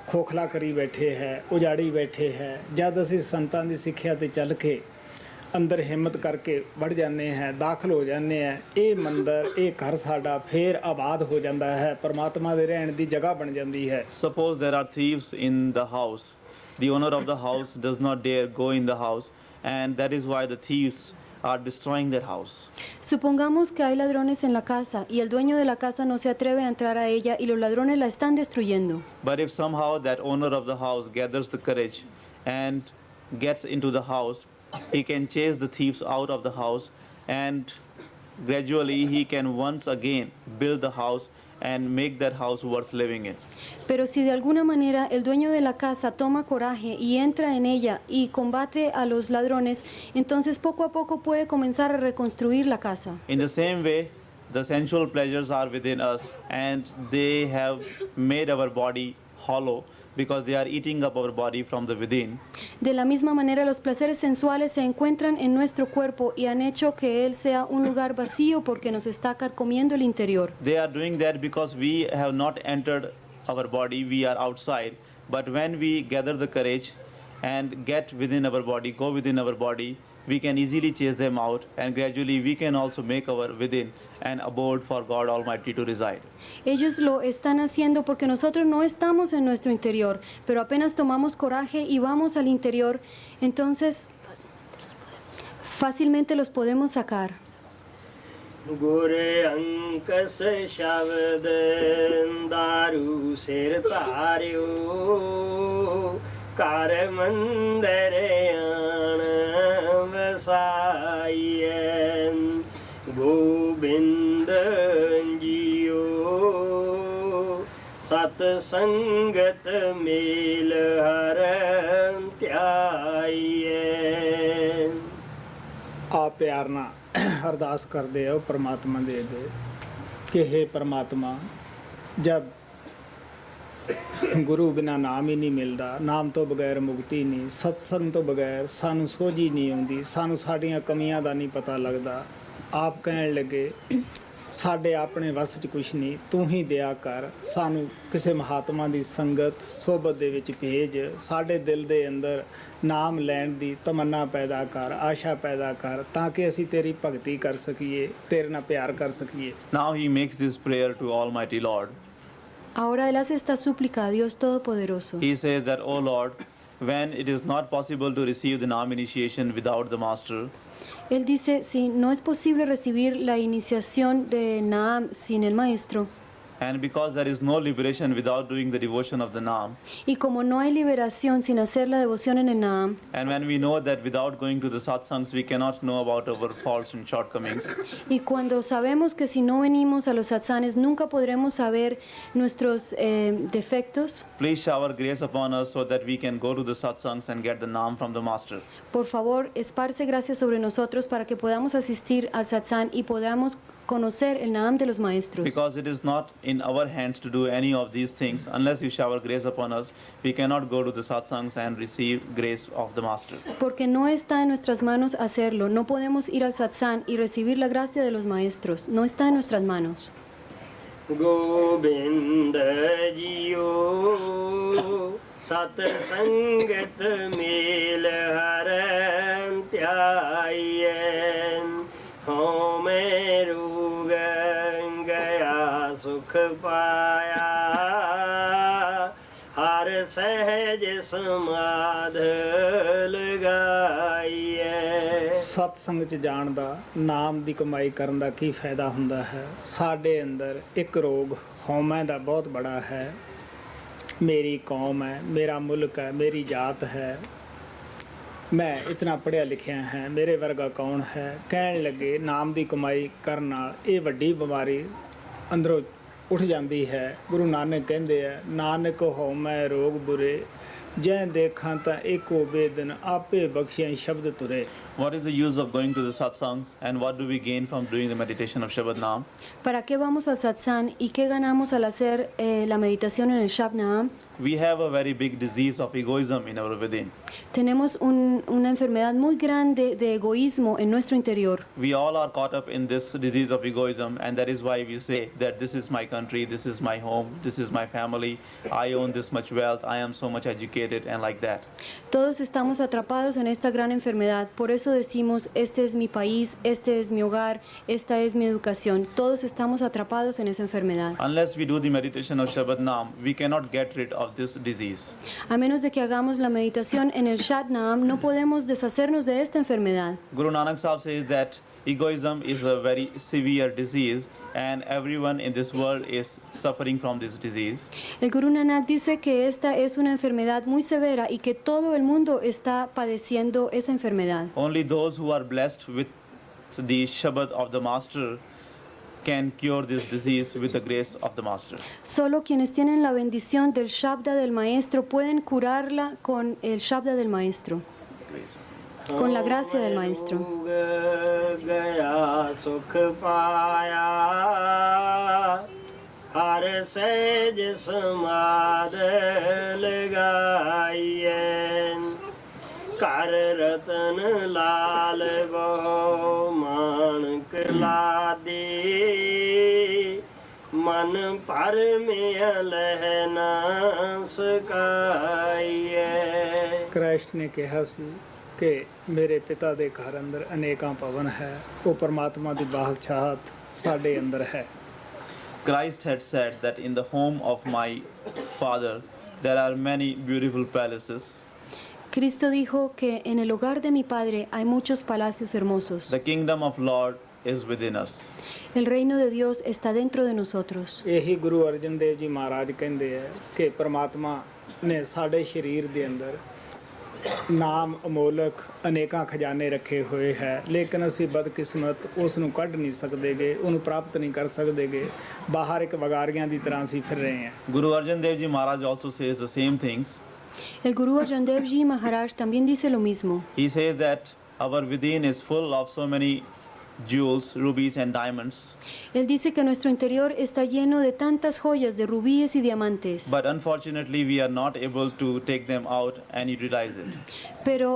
ਖੋਖਲਾ ਕਰੀ ਬੈਠੇ ਹੈ ਉਜਾੜੀ ਬੈਠੇ ਹੈ ਜਦ ਅਸੀਂ ਸੰਤਾਂ ਦੀ ਸਿੱਖਿਆ ਤੇ ਚੱਲ ਕੇ ਅੰਦਰ ਹਿੰਮਤ ਕਰਕੇ ਵੜ ਜਾਂਦੇ ਹੈ ਦਾਖਲ ਹੋ ਜਾਂਦੇ ਹੈ ਇਹ ਮੰਦਰ ਇਹ ਘਰ ਸਾਡਾ ਫੇਰ ਆਬਾਦ ਹੋ ਜਾਂਦਾ ਹੈ ਪਰਮਾਤਮਾ ਦੇ ਰਹਿਣ ਦੀ ਜਗ੍ਹਾ ਬਣ ਜਾਂਦੀ ਹੈ Suppose there are thieves in the house. The owner of the house does not dare go in the house, and that is why the thieves are destroying their house. Supongamos que hay ladrones en la casa y el dueño de la casa no se atreve a entrar a ella y los ladrones la están destruyendo. But if somehow that owner of the house gathers the courage and gets into the house, he can chase the thieves out of the house, and gradually he can once again build the house and make that house worth living in. Pero si de alguna manera el dueño de la casa toma coraje y entra en ella y combate a los ladrones, entonces poco a poco puede comenzar a reconstruir la casa. In the same way, the sensual pleasures are within us, and they have made our body hollow because they are eating up our body from the within. De la misma manera, los placeres sensuales se encuentran en nuestro cuerpo y han hecho que él sea un lugar vacío porque nos está carcomiendo el interior. They are doing that because we have not entered our body, we are outside. But when we gather the courage and get within our body, go within our body, we can easily chase them out, and gradually we can also make our within an abode for God Almighty to reside. Ellos lo están haciendo porque nosotros no estamos en nuestro interior, pero apenas tomamos coraje y vamos al interior, entonces fácilmente los podemos sacar. ਗੁਰ ਅੰਕਸ ਸ਼ਬਦ ਦਾਰੂ ਸਿਰ ਧਾਰਿਓ ਘਰ ਮੰਦਰ ਆਣ ਵਸਾਈਐ ਗੋਬਿੰਦ ਜੀਓ ਸਤ ਸੰਗਤ ਮੇਲ ਹਰ ਧਿਆਈਐ। ਆ ਪਿਆਰ ਨਾਲ ਅਰਦਾਸ ਕਰਦੇ ਆ ਪਰਮਾਤਮਾ ਦੇ ਅੱਗੇ ਕਿ ਹੇ ਪਰਮਾਤਮਾ, ਜਦ ਗੁਰੂ ਬਿਨਾ ਨਾਮ ਹੀ ਨਹੀਂ ਮਿਲਦਾ, ਨਾਮ ਤੋਂ ਬਗੈਰ ਮੁਕਤੀ ਨਹੀਂ, ਸਤਸੰਗ ਤੋਂ ਬਗੈਰ ਸਾਨੂੰ ਸੋਝੀ ਨਹੀਂ ਆਉਂਦੀ, ਸਾਨੂੰ ਸਾਡੀਆਂ ਕਮੀਆਂ ਦਾ ਨਹੀਂ ਪਤਾ ਲੱਗਦਾ। ਆਪ ਕਹਿਣ ਲੱਗੇ ਸਾਡੇ ਆਪਣੇ ਵੱਸ 'ਚ ਕੁਛ ਨਹੀਂ, ਤੂੰ ਹੀ ਦਿਆ ਕਰ, ਸਾਨੂੰ ਕਿਸੇ ਮਹਾਤਮਾ ਦੀ ਸੰਗਤ ਸੋਬਤ ਦੇ ਵਿੱਚ ਭੇਜ, ਸਾਡੇ ਦਿਲ ਦੇ ਅੰਦਰ ਨਾਮ ਲੈਣ ਦੀ ਤਮੰਨਾ ਪੈਦਾ ਕਰ, ਆਸ਼ਾ ਪੈਦਾ ਕਰ, ਤਾਂ ਕਿ ਅਸੀਂ ਤੇਰੀ ਭਗਤੀ ਕਰ ਸਕੀਏ, ਤੇਰੇ ਨਾਲ ਪਿਆਰ ਕਰ ਸਕੀਏ। Now he makes this prayer to Almighty Lord. Ahora él hace esta súplica a Dios Todopoderoso. He says that, "O Lord, when it is not possible to receive the Naam initiation without the Master, Él dice, si no es posible recibir la iniciación de Naam sin el maestro, and because there is no liberation without doing the devotion of the Naam, y como no hay liberación sin hacer la devoción en el Naam, and when we know that without going to the satsangs we cannot know about our faults and shortcomings, y cuando sabemos que si no venimos a los satsanes nunca podremos saber nuestros defectos, please shower grace upon us so that we can go to the satsangs and get the Naam from the Master. por favor, esparce gracia sobre nosotros para que podamos asistir al satsang y podamos conocer el Naam de los maestros. Because it is not in our hands to do any of these things. Unless you shower grace upon us, we cannot go to the satsangs and receive grace of the Master. Porque no está en nuestras manos hacerlo. No podemos ir al satsang y recibir la gracia de los maestros. No está en nuestras manos. Gobind ਜੀਓ ਸਤ ਸੰਗਤ ਮੇਲ ਹਰ ਧਿਆਈਐ ਹਉ ਮੈਂ ਰੋਗ ਗਿਆ ਸੁਖ ਪਾਇਆ ਹਰ ਸਹਿਜ ਸਮਾਧ ਲਗਾਈਐ। ਸਤਸੰਗ 'ਚ ਜਾਣ ਦਾ, ਨਾਮ ਦੀ ਕਮਾਈ ਕਰਨ ਦਾ ਕੀ ਫਾਇਦਾ ਹੁੰਦਾ ਹੈ? ਸਾਡੇ ਅੰਦਰ ਇੱਕ ਰੋਗ ਹਉਮੈ ਦਾ ਬਹੁਤ ਬੜਾ ਹੈ। ਮੇਰੀ ਕੌਮ ਹੈ, ਮੇਰਾ ਮੁਲਕ ਹੈ, ਮੇਰੀ ਜਾਤ ਹੈ, ਮੈਂ ਇਤਨਾ ਪੜ੍ਹਿਆ ਲਿਖਿਆ ਹੈ, ਮੇਰੇ ਵਰਗਾ ਕੌਣ ਹੈ। ਕਹਿਣ ਲੱਗੇ ਨਾਮ ਦੀ ਕਮਾਈ ਕਰਨ ਨਾਲ ਇਹ ਵੱਡੀ ਬਿਮਾਰੀ ਅੰਦਰੋਂ ਉੱਠ ਜਾਂਦੀ ਹੈ। ਗੁਰੂ ਨਾਨਕ ਕਹਿੰਦੇ ਆ, ਨਾਨਕ ਹਉਮੈ ਰੋਗ ਬੁਰੇ, ਜੈ ਦੇਖਾਂ ਤਾਂ ਏਕੋ ਬੇਦਨ ਆਪੇ ਬਖਸ਼ਿਆ ਸ਼ਬਦ ਤੁਰੇ। What is the use of going to the satsangs, and what do we gain from doing the meditation of Shabad Naam? ¿Para qué vamos al satsang y qué ganamos al hacer la meditación en el Shabad Naam? We have a very big disease of egoism in our within. Tenemos una enfermedad muy grande de egoísmo en nuestro interior. We all are caught up in this disease of egoism, and that is why we say that this is my country, this is my home, this is my family, I own this much wealth, I am so much educated, and like that. Todos estamos atrapados en esta gran enfermedad. Por eso decimos, este es mi país, este es mi hogar, esta es mi educación. Todos estamos atrapados en esa enfermedad. Unless we do the meditation of Shabad Naam, we cannot get rid of this disease. A menos de que hagamos la meditación en el Shabad Naam, no podemos deshacernos de esta enfermedad. Guru Nanak Sahib says that egoism is a very severe disease, and everyone in this world is suffering from this disease. El Guru Nanak dice que esta es una enfermedad muy severa y que todo el mundo está padeciendo esa enfermedad. Only those who are blessed with the Shabad of the Master can cure this disease with the grace of the Master. Solo quienes tienen la bendición del Shabda del Maestro pueden curarla con el Shabda del Maestro, con la gracia del Maestro. ਗਿਆ ਸੁਖ ਪਾਇਆ ਹਰ ਸਹਿਜ ਸਮਾਧ ਲਗਾਈਐ ਕਰ ਰਤਨ ਲਾਲ ਬਹੁ ਮਾਨਕ ਲਾਦੇ ਮਨ ਭਰ ਮੇ ਲਹਿ ਨਾ ਸਕਾਈਐ। ਕ੍ਰਿਸ਼ਨ ਨੇ ਕਿਹਾ ਸੀ ਕਿ ਮੇਰੇ ਪਿਤਾ ਦੇ ਘਰ ਅੰਦਰ ਅਨੇਕਾਂ ਭਵਨ ਹੈ, ਉਹ ਪਰਮਾਤਮਾ ਦੀ ਬਾਦਸ਼ਾਹਤ ਸਾਡੇ ਅੰਦਰ ਹੈ। Christ had said that in the home of my Father there are many beautiful palaces. Cristo dijo que en el hogar de mi Padre hay muchos palacios hermosos. The kingdom of Lord is within us. El reino de Dios está dentro de nosotros. ਇਹੀ ਗੁਰੂ ਅਰਜਨ ਦੇਵ ਜੀ ਮਹਾਰਾਜ ਕਹਿੰਦੇ ਹੈ ਕਿ ਪਰਮਾਤਮਾ ਨੇ ਸਾਡੇ ਸਰੀਰ ਦੇ ਅੰਦਰ ਨਾਮ ਅਮੋਲਕ ਅਨੇਕਾਂ ਖਜ਼ਾਨੇ ਰੱਖੇ ਹੋਏ ਹੈ, ਲੇਕਿਨ ਅਸੀਂ ਬਦਕਿਸਮਤ ਉਸ ਨੂੰ ਕੱਢ ਨਹੀਂ ਸਕਦੇਗੇ, ਉਹਨੂੰ ਪ੍ਰਾਪਤ ਨਹੀਂ ਕਰ ਸਕਦੇਗੇ। ਬਾਹਰ ਇੱਕ ਵਗਾਰੀਆਂ ਦੀ ਤਰ੍ਹਾਂ ਅਸੀਂ ਫਿਰ ਰਹੇ ਹਾਂ। Guru Arjan Dev Ji Maharaj also says the same things. El Guru Arjan Dev Ji Maharaj también dice lo mismo. He says that our within is full of so many jewels, rubies and diamonds. Él dice que nuestro interior está lleno de tantas joyas, de rubíes y diamantes. But unfortunately we are not able to take them out and utilize it. Pero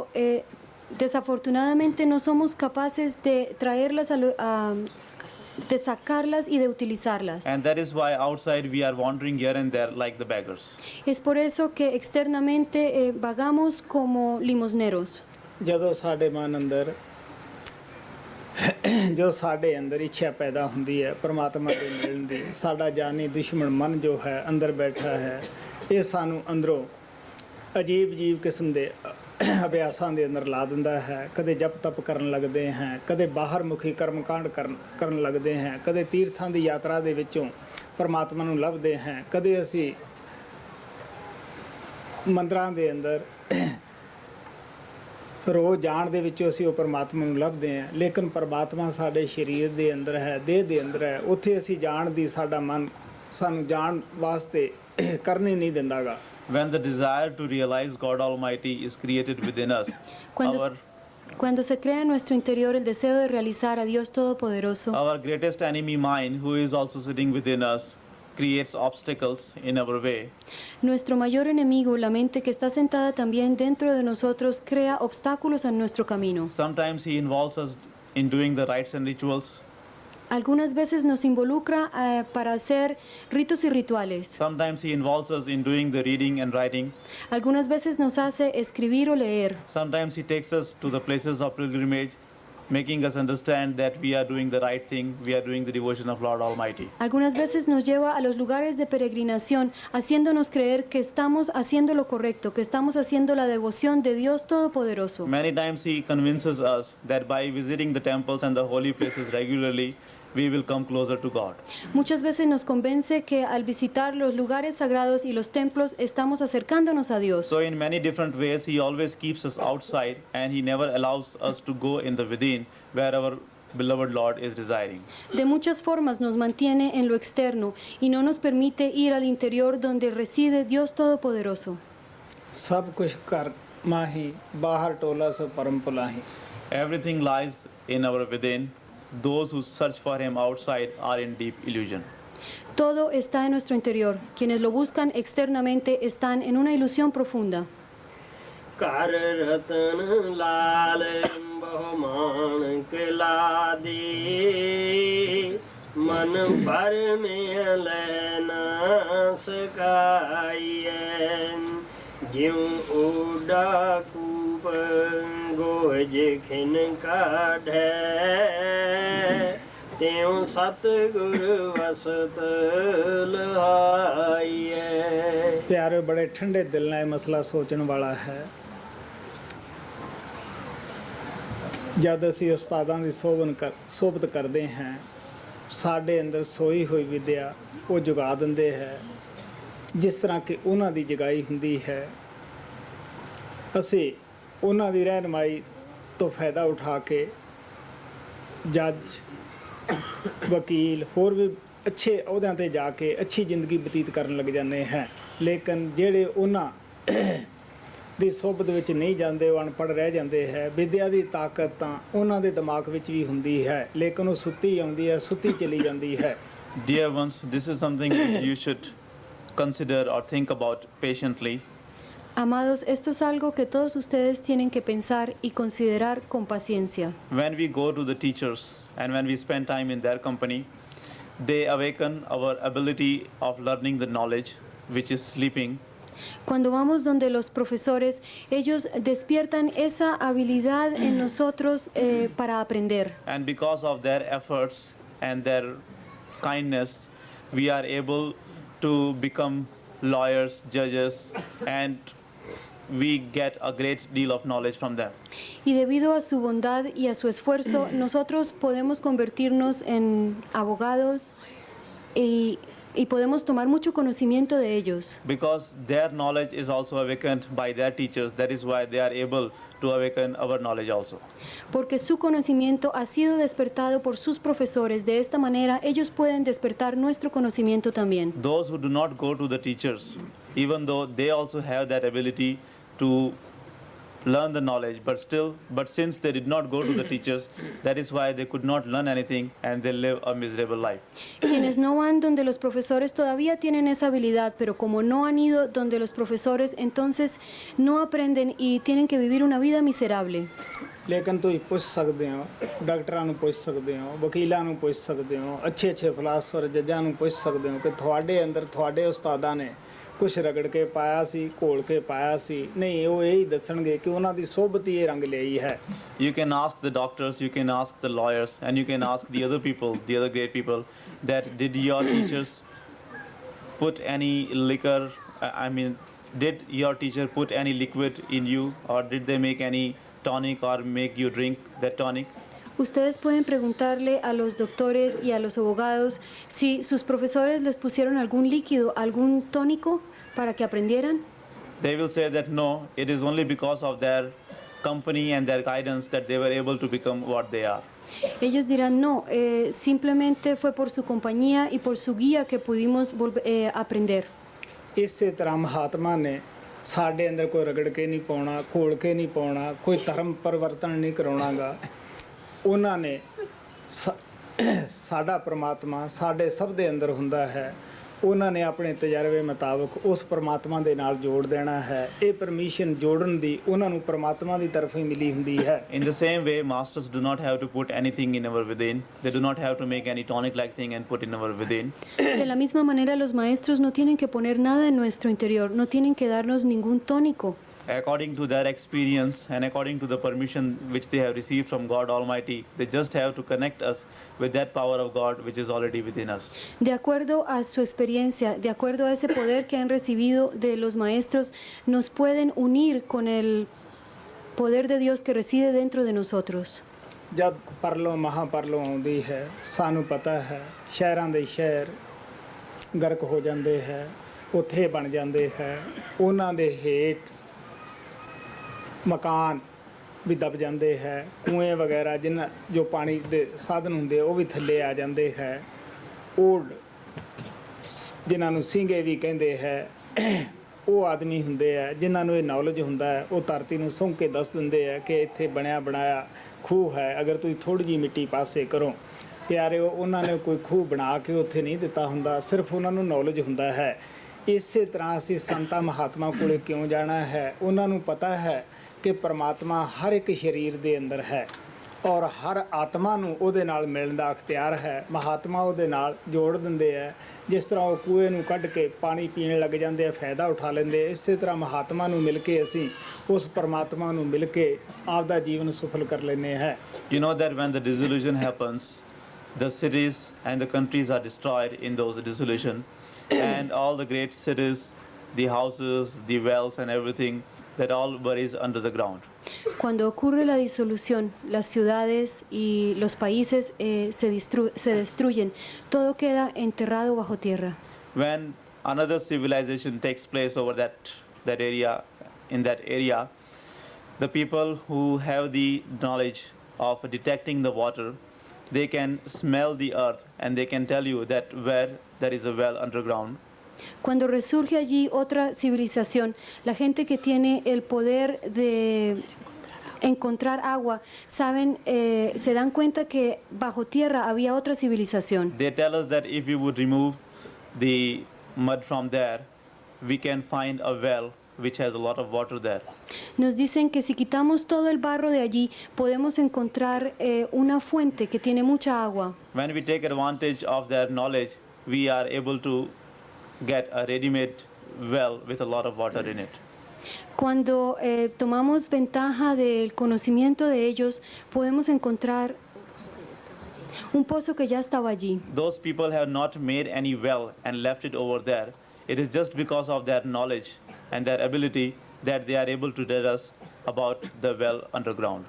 desafortunadamente no somos capaces de traerlas, de sacarlas y de utilizarlas. And that is why outside we are wandering here and there like the beggars. Es por eso que externamente vagamos como limosneros. ਜਦੋਂ ਸਾਡੇ ਅੰਦਰ ਇੱਛਾ ਪੈਦਾ ਹੁੰਦੀ ਹੈ ਪਰਮਾਤਮਾ ਦੇ ਮਿਲਣ ਦੀ, ਸਾਡਾ ਜਾਨੀ ਦੁਸ਼ਮਣ ਮਨ ਜੋ ਹੈ ਅੰਦਰ ਬੈਠਾ ਹੈ, ਇਹ ਸਾਨੂੰ ਅੰਦਰੋਂ ਅਜੀਬ ਕਿਸਮ ਦੇ ਅਭਿਆਸਾਂ ਦੇ ਅੰਦਰ ਲਾ ਦਿੰਦਾ ਹੈ। ਕਦੇ ਜਪ ਤਪ ਕਰਨ ਲੱਗਦੇ ਹਾਂ, ਕਦੇ ਬਾਹਰ ਮੁਖੀ ਕਰਮਕਾਂਡ ਕਰਨ ਲੱਗਦੇ ਹਾਂ, ਕਦੇ ਤੀਰਥਾਂ ਦੀ ਯਾਤਰਾ ਦੇ ਵਿੱਚੋਂ ਪਰਮਾਤਮਾ ਨੂੰ ਲੱਭਦੇ ਹਾਂ, ਕਦੇ ਅਸੀਂ ਮੰਦਰਾਂ ਦੇ ਅੰਦਰ ਰੋਜ਼ ਜਾਣ ਦੇ ਵਿੱਚੋਂ ਅਸੀਂ ਉਹ ਪਰਮਾਤਮਾ ਨੂੰ ਲੱਭਦੇ ਹਾਂ, ਲੇਕਿਨ ਪਰਮਾਤਮਾ ਸਾਡੇ ਸਰੀਰ ਦੇ ਅੰਦਰ ਹੈ, ਦੇਹ ਦੇ ਅੰਦਰ ਹੈ। ਉੱਥੇ ਅਸੀਂ ਜਾਣ ਦੀ ਸਾਡਾ ਮਨ ਸਾਨੂੰ ਜਾਣ ਵਾਸਤੇ ਕਰਨੀ ਨਹੀਂ ਦਿੰਦਾਗਾ। When the desire to realize God Almighty is created within us, Cuando se crea en nuestro interior el deseo de realizar a Dios Todopoderoso, our greatest enemy mind, who is also sitting within us, creates obstacles in our way. Nuestro mayor enemigo, la mente que está sentada también dentro de nosotros, crea obstáculos en nuestro camino. Sometimes he involves us in doing the rites and rituals. Algunas veces nos involucra para hacer ritos y rituales. Sometimes he involves us in doing the reading and writing. Algunas veces nos hace escribir o leer. Sometimes he takes us to the places of pilgrimage, making us understand that we are doing the right thing, we are doing the devotion of Lord Almighty. Algunas veces nos lleva a los lugares de peregrinación, haciéndonos creer que estamos haciendo lo correcto, que estamos haciendo la devoción de Dios Todopoderoso. Many times he convinces us that by visiting the temples and the holy places regularly, we will come closer to God. Muchas veces nos convence que al visitar los lugares sagrados y los templos estamos acercándonos a Dios. So in many different ways, he always keeps us outside and he never allows us to go in the within where our beloved Lord is desiring. De muchas formas nos mantiene en lo externo y no nos permite ir al interior donde reside Dios Todopoderoso. ਸਭ ਕੁਝ ਘਰ ਮਾਹੀ ਬਾਹਰ ਟੋਲਾ ਸਭ ਪਰਮ ਭੁਲਾਹੀ। Everything lies in our within. Those who search for him outside are in deep illusion. Todo está en nuestro interior. Quienes lo buscan externamente están en una ilusión profunda. ਕਰ ਰਤਨ ਲਾਲ ਬਹੁ ਮਾਣਕ ਲਾਦੀ ਮਨ ਭਰ ਮੇ ਲੈ ਨਾ ਸਕਾਈਐ ਜਿਉ ਓਡਾ ਕੂਪ ਗੋਜ ਖਿਨ ਕਾਢੈ ਤਿਉ ਸਤਿਗੁਰ ਵਸਤ ਲਹਾਈਐ। ਪਿਆਰੇ ਬੜੇ ਠੰਡੇ ਦਿਲ ਨਾਲ ਇਹ ਮਸਲਾ ਸੋਚਣ ਵਾਲਾ ਹੈ। ਜਦ ਅਸੀਂ ਉਸਤਾਦਾਂ ਦੀ ਸੋਭਤ ਕਰਦੇ ਹਾਂ, ਸਾਡੇ ਅੰਦਰ ਸੋਈ ਹੋਈ ਵਿਦਿਆ ਉਹ ਜਗਾ ਦਿੰਦੇ ਹੈ, ਜਿਸ ਤਰ੍ਹਾਂ ਕਿ ਉਹਨਾਂ ਦੀ ਜਗਾਈ ਹੁੰਦੀ ਹੈ। ਅਸੀਂ ਉਹਨਾਂ ਦੀ ਰਹਿਨਮਾਈ ਤੋਂ ਫਾਇਦਾ ਉਠਾ ਕੇ ਜੱਜ ਵਕੀਲ ਹੋਰ ਵੀ ਅੱਛੇ ਅਹੁਦਿਆਂ 'ਤੇ ਜਾ ਕੇ ਅੱਛੀ ਜ਼ਿੰਦਗੀ ਬਤੀਤ ਕਰਨ ਲੱਗ ਜਾਂਦੇ ਹੈ। ਲੇਕਿਨ ਜਿਹੜੇ ਉਹਨਾਂ ਦੀ ਸੋਭਤ ਵਿੱਚ ਨਹੀਂ ਜਾਂਦੇ, ਉਹ ਅਨਪੜ੍ਹ ਰਹਿ ਜਾਂਦੇ ਹੈ। ਵਿਦਿਆ ਦੀ ਤਾਕਤ ਤਾਂ ਉਹਨਾਂ ਦੇ ਦਿਮਾਗ ਵਿੱਚ ਵੀ ਹੁੰਦੀ ਹੈ, ਲੇਕਿਨ ਉਹ ਸੁੱਤੀ ਆਉਂਦੀ ਹੈ, ਸੁੱਤੀ ਚਲੀ ਜਾਂਦੀ ਹੈ। Dear ones, this is something that you should consider or think about patiently. Amados, esto es algo que todos ustedes tienen que pensar y considerar con paciencia. When we go to the teachers and when we spend time in their company, they awaken our ability of learning the knowledge which is sleeping. Cuando vamos donde los profesores, ellos despiertan esa habilidad en nosotros para aprender. And because of their efforts and their kindness, we are able to become lawyers, judges, and we get a great deal of knowledge from them. Y debido a su bondad y a su esfuerzo, nosotros podemos convertirnos en abogados y podemos tomar mucho conocimiento de ellos. Because their knowledge is also awakened by their teachers, that is why they are able to awaken our knowledge also. Porque su conocimiento ha sido despertado por sus profesores. De esta manera, ellos pueden despertar nuestro conocimiento también. Those who do not go to the teachers, even though they also have that ability to learn the knowledge, but since they did not go to the teachers, that is why they could not learn anything and they live a miserable life. Quienes no van donde los profesores todavía tienen esa habilidad, pero como no han ido donde los profesores, entonces no aprenden y tienen que vivir una vida miserable. ਲੇਕਿਨ ਤੁਸੀਂ ਪੁੱਛ ਸਕਦੇ ਹੋ, ਡਾਕਟਰਾਂ ਨੂੰ ਪੁੱਛ ਸਕਦੇ ਹੋ, ਵਕੀਲਾਂ ਨੂੰ ਪੁੱਛ ਸਕਦੇ ਹੋ, ਅੱਛੇ ਫਿਲਾਸਫਰ ਜੱਜਾਂ ਨੂੰ ਪੁੱਛ ਸਕਦੇ ਹੋ ਕਿ ਤੁਹਾਡੇ ਅੰਦਰ ਤੁਹਾਡੇ ਉਸਤਾਦਾਂ ਨੇ ਕੁਛ ਰਗੜ ਕੇ ਪਾਇਆ ਸੀ, ਘੋਲ ਕੇ ਪਾਇਆ ਸੀ। ਨਹੀਂ, ਉਹ ਇਹ ਹੀ ਦੱਸਣਗੇ ਕਿ ਉਹਨਾਂ ਦੀ ਸੋਭਤ ਹੀ ਇਹ ਰੰਗ ਲਈ ਹੈ। You can ask the doctors, you can ask the lawyers, and you can ask the other people, the other great people, that did your teachers put any liquor, did your teacher put any liquid in you, or did they make any tonic or make you drink that tonic? Ustedes pueden preguntarle a los doctores y a los abogados si sus profesores les pusieron algún líquido, algún tónico para que aprendieran. They will say that no, it is only because of their company and their guidance that they were able to become what they are. Ellos dirán no, simplemente fue por su compañía y por su guía que pudimos aprender. ਇਸੇ ਤਰ੍ਹਾਂ ਮਹਾਤਮਾ ਨੇ ਸਾਡੇ ਅੰਦਰ ਕੋਈ ਰਗੜ ਕੇ ਨਹੀਂ ਪਾਉਣਾ, ਘੋਲ ਕੇ ਨਹੀਂ ਪਾਉਣਾ, ਕੋਈ ਧਰਮ ਪਰਿਵਰਤਨ ਨਹੀਂ ਕਰਾਉਣਾਗਾ। ਉਹਨਾਂ ਨੇ ਸਾਡਾ ਪ੍ਰਮਾਤਮਾ ਸਾਡੇ ਸਭ ਦੇ ਅੰਦਰ ਹੁੰਦਾ ਹੈ। ਉਹਨਾਂ ਨੇ ਆਪਣੇ ਤਜਰਬੇ ਮੁਤਾਬਕ ਉਸ ਪ੍ਰਮਾਤਮਾ ਦੇ ਨਾਲ ਜੋੜ ਦੇਣਾ ਹੈ। ਇਹ ਪਰਮਿਸ਼ਨ ਜੋੜਨ ਦੀ ਉਹਨਾਂ ਨੂੰ ਪ੍ਰਮਾਤਮਾ ਦੀ ਤਰਫੋਂ ਹੀ ਮਿਲੀ ਹੁੰਦੀ ਹੈ। In the same way, masters do not have to put anything in our within. They do not have to make any tonic-like thing and put in our within. De la misma manera, los maestros no tienen que poner nada en nuestro interior, no tienen que darnos ningún tónico. According to their experience and according to the permission which they have received from God Almighty, they just have to connect us with that power of God which is already within us. De acuerdo a su experiencia, de acuerdo a ese poder que han recibido de los maestros, nos pueden unir con el poder de Dios que reside dentro de nosotros. ਜਦ ਪਰਲੋਂ ਮਹਾਪਰਲੋਂ ਆਉਂਦੀ ਹੈ, ਸਾਨੂੰ ਪਤਾ ਹੈ ਸ਼ਹਿਰਾਂ ਦੇ ਸ਼ਹਿਰ ਗਰਕ ਹੋ ਜਾਂਦੇ ਹੈ, ਉੱਥੇ ਬਣ ਜਾਂਦੇ ਹੈ, ਉਹਨਾਂ ਦੇ ਹੇਠ ਮਕਾਨ ਵੀ ਦਬ ਜਾਂਦੇ ਹੈ, ਕੂਏ ਵਗੈਰਾ ਜਿਨ੍ਹਾਂ ਜੋ ਪਾਣੀ ਦੇ ਸਾਧਨ ਹੁੰਦੇ ਉਹ ਵੀ ਥੱਲੇ ਆ ਜਾਂਦੇ ਹੈ। ਓਲਡ ਜਿਨ੍ਹਾਂ ਨੂੰ ਸਿੰਘੇ ਵੀ ਕਹਿੰਦੇ ਹੈ, ਉਹ ਆਦਮੀ ਹੁੰਦੇ ਆ ਜਿਨ੍ਹਾਂ ਨੂੰ ਇਹ ਨੌਲੇਜ ਹੁੰਦਾ ਹੈ। ਉਹ ਧਰਤੀ ਨੂੰ ਸੁੰਘ ਕੇ ਦੱਸ ਦਿੰਦੇ ਆ ਕਿ ਇੱਥੇ ਬਣਿਆ ਬਣਾਇਆ ਖੂਹ ਹੈ, ਅਗਰ ਤੁਸੀਂ ਥੋੜ੍ਹੀ ਜਿਹੀ ਮਿੱਟੀ ਪਾਸੇ ਕਰੋ। ਪਿਆਰਿਓ, ਉਹਨਾਂ ਨੇ ਕੋਈ ਖੂਹ ਬਣਾ ਕੇ ਉੱਥੇ ਨਹੀਂ ਦਿੱਤਾ ਹੁੰਦਾ, ਸਿਰਫ ਉਹਨਾਂ ਨੂੰ ਨੌਲੇਜ ਹੁੰਦਾ ਹੈ। ਇਸੇ ਤਰ੍ਹਾਂ ਅਸੀਂ ਸੰਤਾਂ ਮਹਾਤਮਾ ਕੋਲੇ ਕਿਉਂ ਜਾਣਾ ਹੈ? ਉਹਨਾਂ ਨੂੰ ਪਤਾ ਹੈ ਕਿ ਪਰਮਾਤਮਾ ਹਰ ਇੱਕ ਸਰੀਰ ਦੇ ਅੰਦਰ ਹੈ ਔਰ ਹਰ ਆਤਮਾ ਨੂੰ ਉਹਦੇ ਨਾਲ ਮਿਲਣ ਦਾ ਅਖਤਿਆਰ ਹੈ। ਮਹਾਤਮਾ ਉਹਦੇ ਨਾਲ ਜੋੜ ਦਿੰਦੇ ਹੈ। ਜਿਸ ਤਰ੍ਹਾਂ ਉਹ ਕੂਏ ਨੂੰ ਕੱਢ ਕੇ ਪਾਣੀ ਪੀਣ ਲੱਗ ਜਾਂਦੇ ਆ, ਫਾਇਦਾ ਉਠਾ ਲੈਂਦੇ, ਇਸੇ ਤਰ੍ਹਾਂ ਮਹਾਤਮਾ ਨੂੰ ਮਿਲ ਕੇ ਅਸੀਂ ਉਸ ਪਰਮਾਤਮਾ ਨੂੰ ਮਿਲ ਕੇ ਆਪਦਾ ਜੀਵਨ ਸਫਲ ਕਰ ਲੈਂਦੇ ਹਾਂ। You know that when the dissolution happens, the cities and the countries are destroyed in those dissolution, and all the great cities, the houses, the wealth and everything, that all buries under the ground. Cuando ocurre la disolución, las ciudades y los países se destruyen, todo queda enterrado bajo tierra. When another civilization takes place over that area, in that area, the people who have the knowledge of detecting the water, they can smell the earth and they can tell you that where there is a well underground. Cuando resurge allí otra civilización, la gente que tiene el poder de encontrar agua, se dan cuenta que bajo tierra había otra civilización. They tell us that if we would remove the mud from there, we can find a well which has a lot of water there. Nos dicen que si quitamos todo el barro de allí, podemos encontrar una fuente que tiene mucha agua. When we take advantage of their knowledge, we are able to get a ready-made well with a lot of water in it. Cuando tomamos ventaja del conocimiento de ellos, podemos encontrar un pozo que ya estaba allí. Those people have not made any well and left it over there. It is just because of their knowledge and their ability that they are able to tell us about the well underground.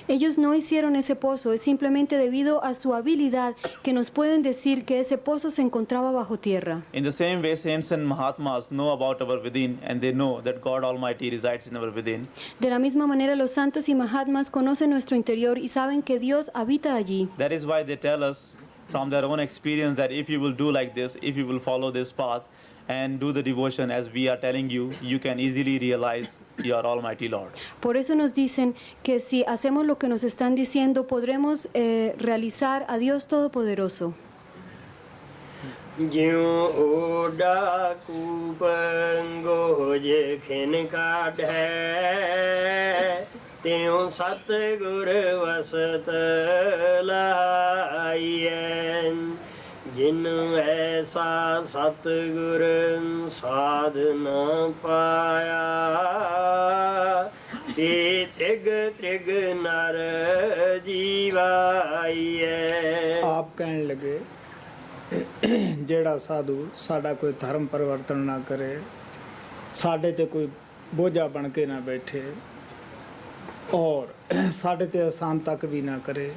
Ellos no hicieron ese pozo, es simplemente debido a su habilidad que nos pueden decir que ese pozo se encontraba bajo tierra. In the same way, saints and Mahatmas know about our within, and they know that God Almighty resides in our within. De la misma manera, los santos y mahatmas conocen nuestro interior y saben que Dios habita allí. That is why they tell us from their own experience that if you will do like this, if you will follow this path and do the devotion as we are telling you, you can easily realize your Almighty Lord. Por eso nos dicen que si hacemos lo que nos están diciendo, podremos realizar a Dios Todopoderoso. ਜਿਉ ਓਡਾ ਕੂਪੰਗੋ ਜੇ ਖਿਨ ਕਾਢੈ ਤਿਉ ਸਤਿਗੁਰ ਵਸਤ ਲਾਈਐ ਜਿਨ ਐਸਾ ਸਤਿਗੁਰ ਸਾਧ ਨ ਪਾਇਆ ਤੇ ਤ੍ਰਿਗ ਤ੍ਰਿਗ ਨਰ ਜੀਵਾਈਐ। ਆਪ ਕਹਿਣ ਲੱਗੇ ਜਿਹੜਾ ਸਾਧੂ ਸਾਡਾ ਕੋਈ ਧਰਮ ਪਰਿਵਰਤਨ ਨਾ ਕਰੇ, ਸਾਡੇ ਤੇ ਕੋਈ ਬੋਝਾ ਬਣ ਕੇ ਨਾ ਬੈਠੇ ਔਰ ਸਾਡੇ ਤੇ ਆਸਾਨ ਤੱਕ ਵੀ ਨਾ ਕਰੇ।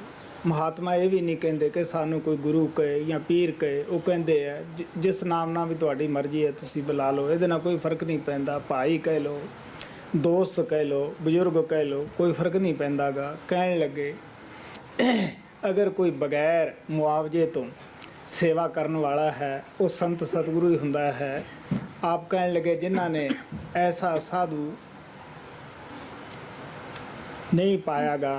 ਮਹਾਤਮਾ ਇਹ ਵੀ ਨਹੀਂ ਕਹਿੰਦੇ ਕਿ ਸਾਨੂੰ ਕੋਈ ਗੁਰੂ ਕਹੇ ਜਾਂ ਪੀਰ ਕਹੇ, ਉਹ ਕਹਿੰਦੇ ਆ ਜਿਸ ਨਾਮ ਨਾਲ ਵੀ ਤੁਹਾਡੀ ਮਰਜ਼ੀ ਹੈ ਤੁਸੀਂ ਬੁਲਾ ਲਓ, ਇਹਦੇ ਨਾਲ ਕੋਈ ਫਰਕ ਨਹੀਂ ਪੈਂਦਾ। ਭਾਈ ਕਹਿ ਲਓ, ਦੋਸਤ ਕਹਿ ਲਓ, ਬਜ਼ੁਰਗ ਕਹਿ ਲਓ, ਕੋਈ ਫਰਕ ਨਹੀਂ ਪੈਂਦਾਗਾ। ਕਹਿਣ ਲੱਗੇ ਅਗਰ ਕੋਈ ਬਗੈਰ ਮੁਆਵਜ਼ੇ ਤੋਂ सेवा करने वाला है वो संत सतगुरु ही हुंदा है। आप कहने लगे जिन्हों ने ऐसा साधु नहीं पायागा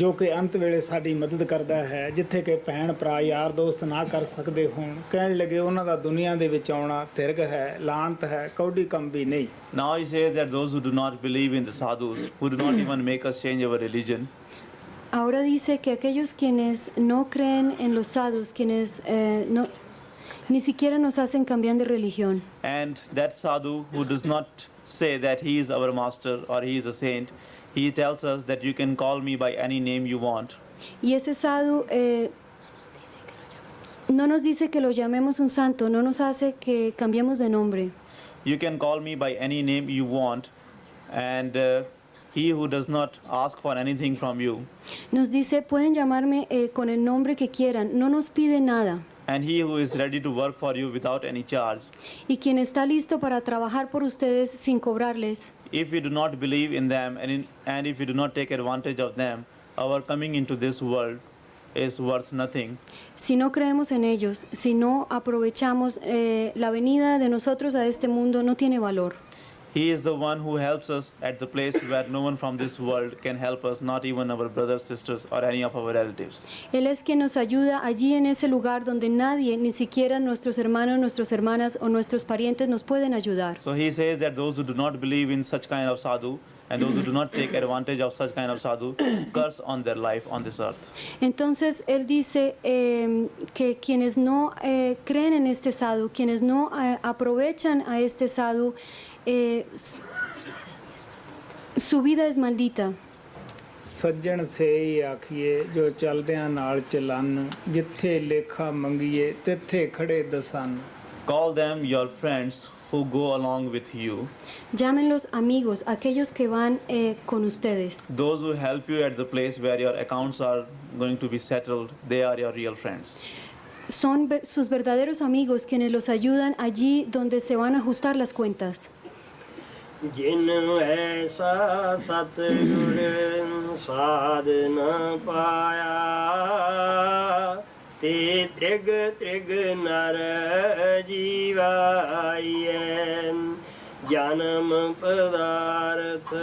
जो कि अंत वेले साड़ी मदद करता है, जिथे कि भैन भरा यार दोस्त ना कर सकते होण। कहने लगे उन्हां दा दुनिया दे विच आउणा तिरग है, लानत है, कौड़ी कम भी नहीं। Now he says that those who do not believe in the sadhus, who do not even make us change our religion, Ahora dice que aquellos quienes no creen en los sadhus, quienes ni siquiera nos hacen cambiar de religión. and that sadhu who does not say that he is our master or he is a saint, he tells us that you can call me by any name you want. Y ese sadhu no nos dice que lo llamemos un santo, no nos hace que cambiemos de nombre. You can call me by any name you want, and he who does not ask for anything from you, Nos dice, pueden llamarme con el nombre que quieran, no nos pide nada. and he who is ready to work for you without any charge. Y quien está listo para trabajar por ustedes sin cobrarles. If we do not believe in them and if we do not take advantage of them, our coming into this world is worth nothing. Si no creemos en ellos, si no aprovechamos la venida de nosotros a este mundo, no tiene valor. He is the one who helps us at the place where no one from this world can help us, not even our brothers, sisters, or any of our relatives. Él es quien nos ayuda allí en ese lugar donde nadie, ni siquiera nuestros hermanos, nuestras hermanas o nuestros parientes nos pueden ayudar. So he says that those who do not believe in such kind of sadhu and those who do not take advantage of such kind of sadhu, curse on their life on this earth. Entonces, él dice que quienes no creen en este sadhu, quienes no aprovechan a este sadhu, su vida es maldita. ਸੱਜਣ ਸੇਈ ਆਖੀਏ ਜੋ ਚਲਦਿਆਂ ਨਾਲ ਚਲਨ, ਜਿੱਥੇ ਲੇਖਾ ਮੰਗੀਏ ਤਿੱਥੇ ਖੜੇ ਦਸਨ। Call them your friends who go along with you, Llámenlos amigos, aquellos que van con ustedes. those who help you at the place where your accounts are going to be settled, they are your real friends. Son sus verdaderos amigos quienes los ayudan allí donde se van a ajustar las cuentas. ਜਿਨ ਐਸਾ ਸਤਿਗੁਰ ਸਾਧ ਨ ਪਾਇਆ ਤੇ ਤ੍ਰਿਗ ਤ੍ਰਿਗ ਨਰ ਜੀਵਾਈਐ। ਜਨਮ ਪਦਾਰਥ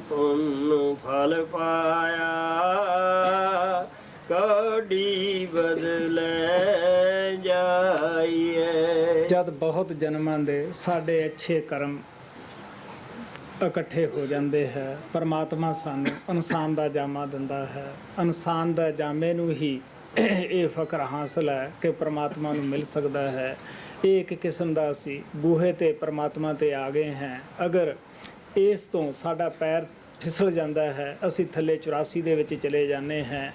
ਪੁੰਨ ਫਲ ਪਾਇਆ ਕੌੜੀ ਬਦਲੇ ਜਾਈਐ। ਜਦ ਬਹੁਤ ਜਨਮਾਂ ਦੇ ਸਾਡੇ ਅੱਛੇ ਕਰਮ ਇਕੱਠੇ ਹੋ ਜਾਂਦੇ ਹੈ, ਪਰਮਾਤਮਾ ਸਾਨੂੰ ਇਨਸਾਨ ਦਾ ਜਾਮਾ ਦਿੰਦਾ ਹੈ। ਇਨਸਾਨ ਦਾ ਜਾਮੇ ਨੂੰ ਹੀ ਇਹ ਫਕਰ ਹਾਸਲ ਹੈ ਕਿ ਪਰਮਾਤਮਾ ਨੂੰ ਮਿਲ ਸਕਦਾ ਹੈ। ਇਹ ਇੱਕ ਕਿਸਮ ਦਾ ਅਸੀਂ ਬੂਹੇ ਤੇ ਪਰਮਾਤਮਾ ਤੇ ਆ ਗਏ ਹਾਂ। ਅਗਰ ਇਸ ਤੋਂ ਸਾਡਾ ਪੈਰ ਫਿਸਲ ਜਾਂਦਾ ਹੈ, ਅਸੀਂ ਥੱਲੇ 84 ਦੇ ਵਿੱਚ ਚਲੇ ਜਾਂਦੇ ਹਾਂ।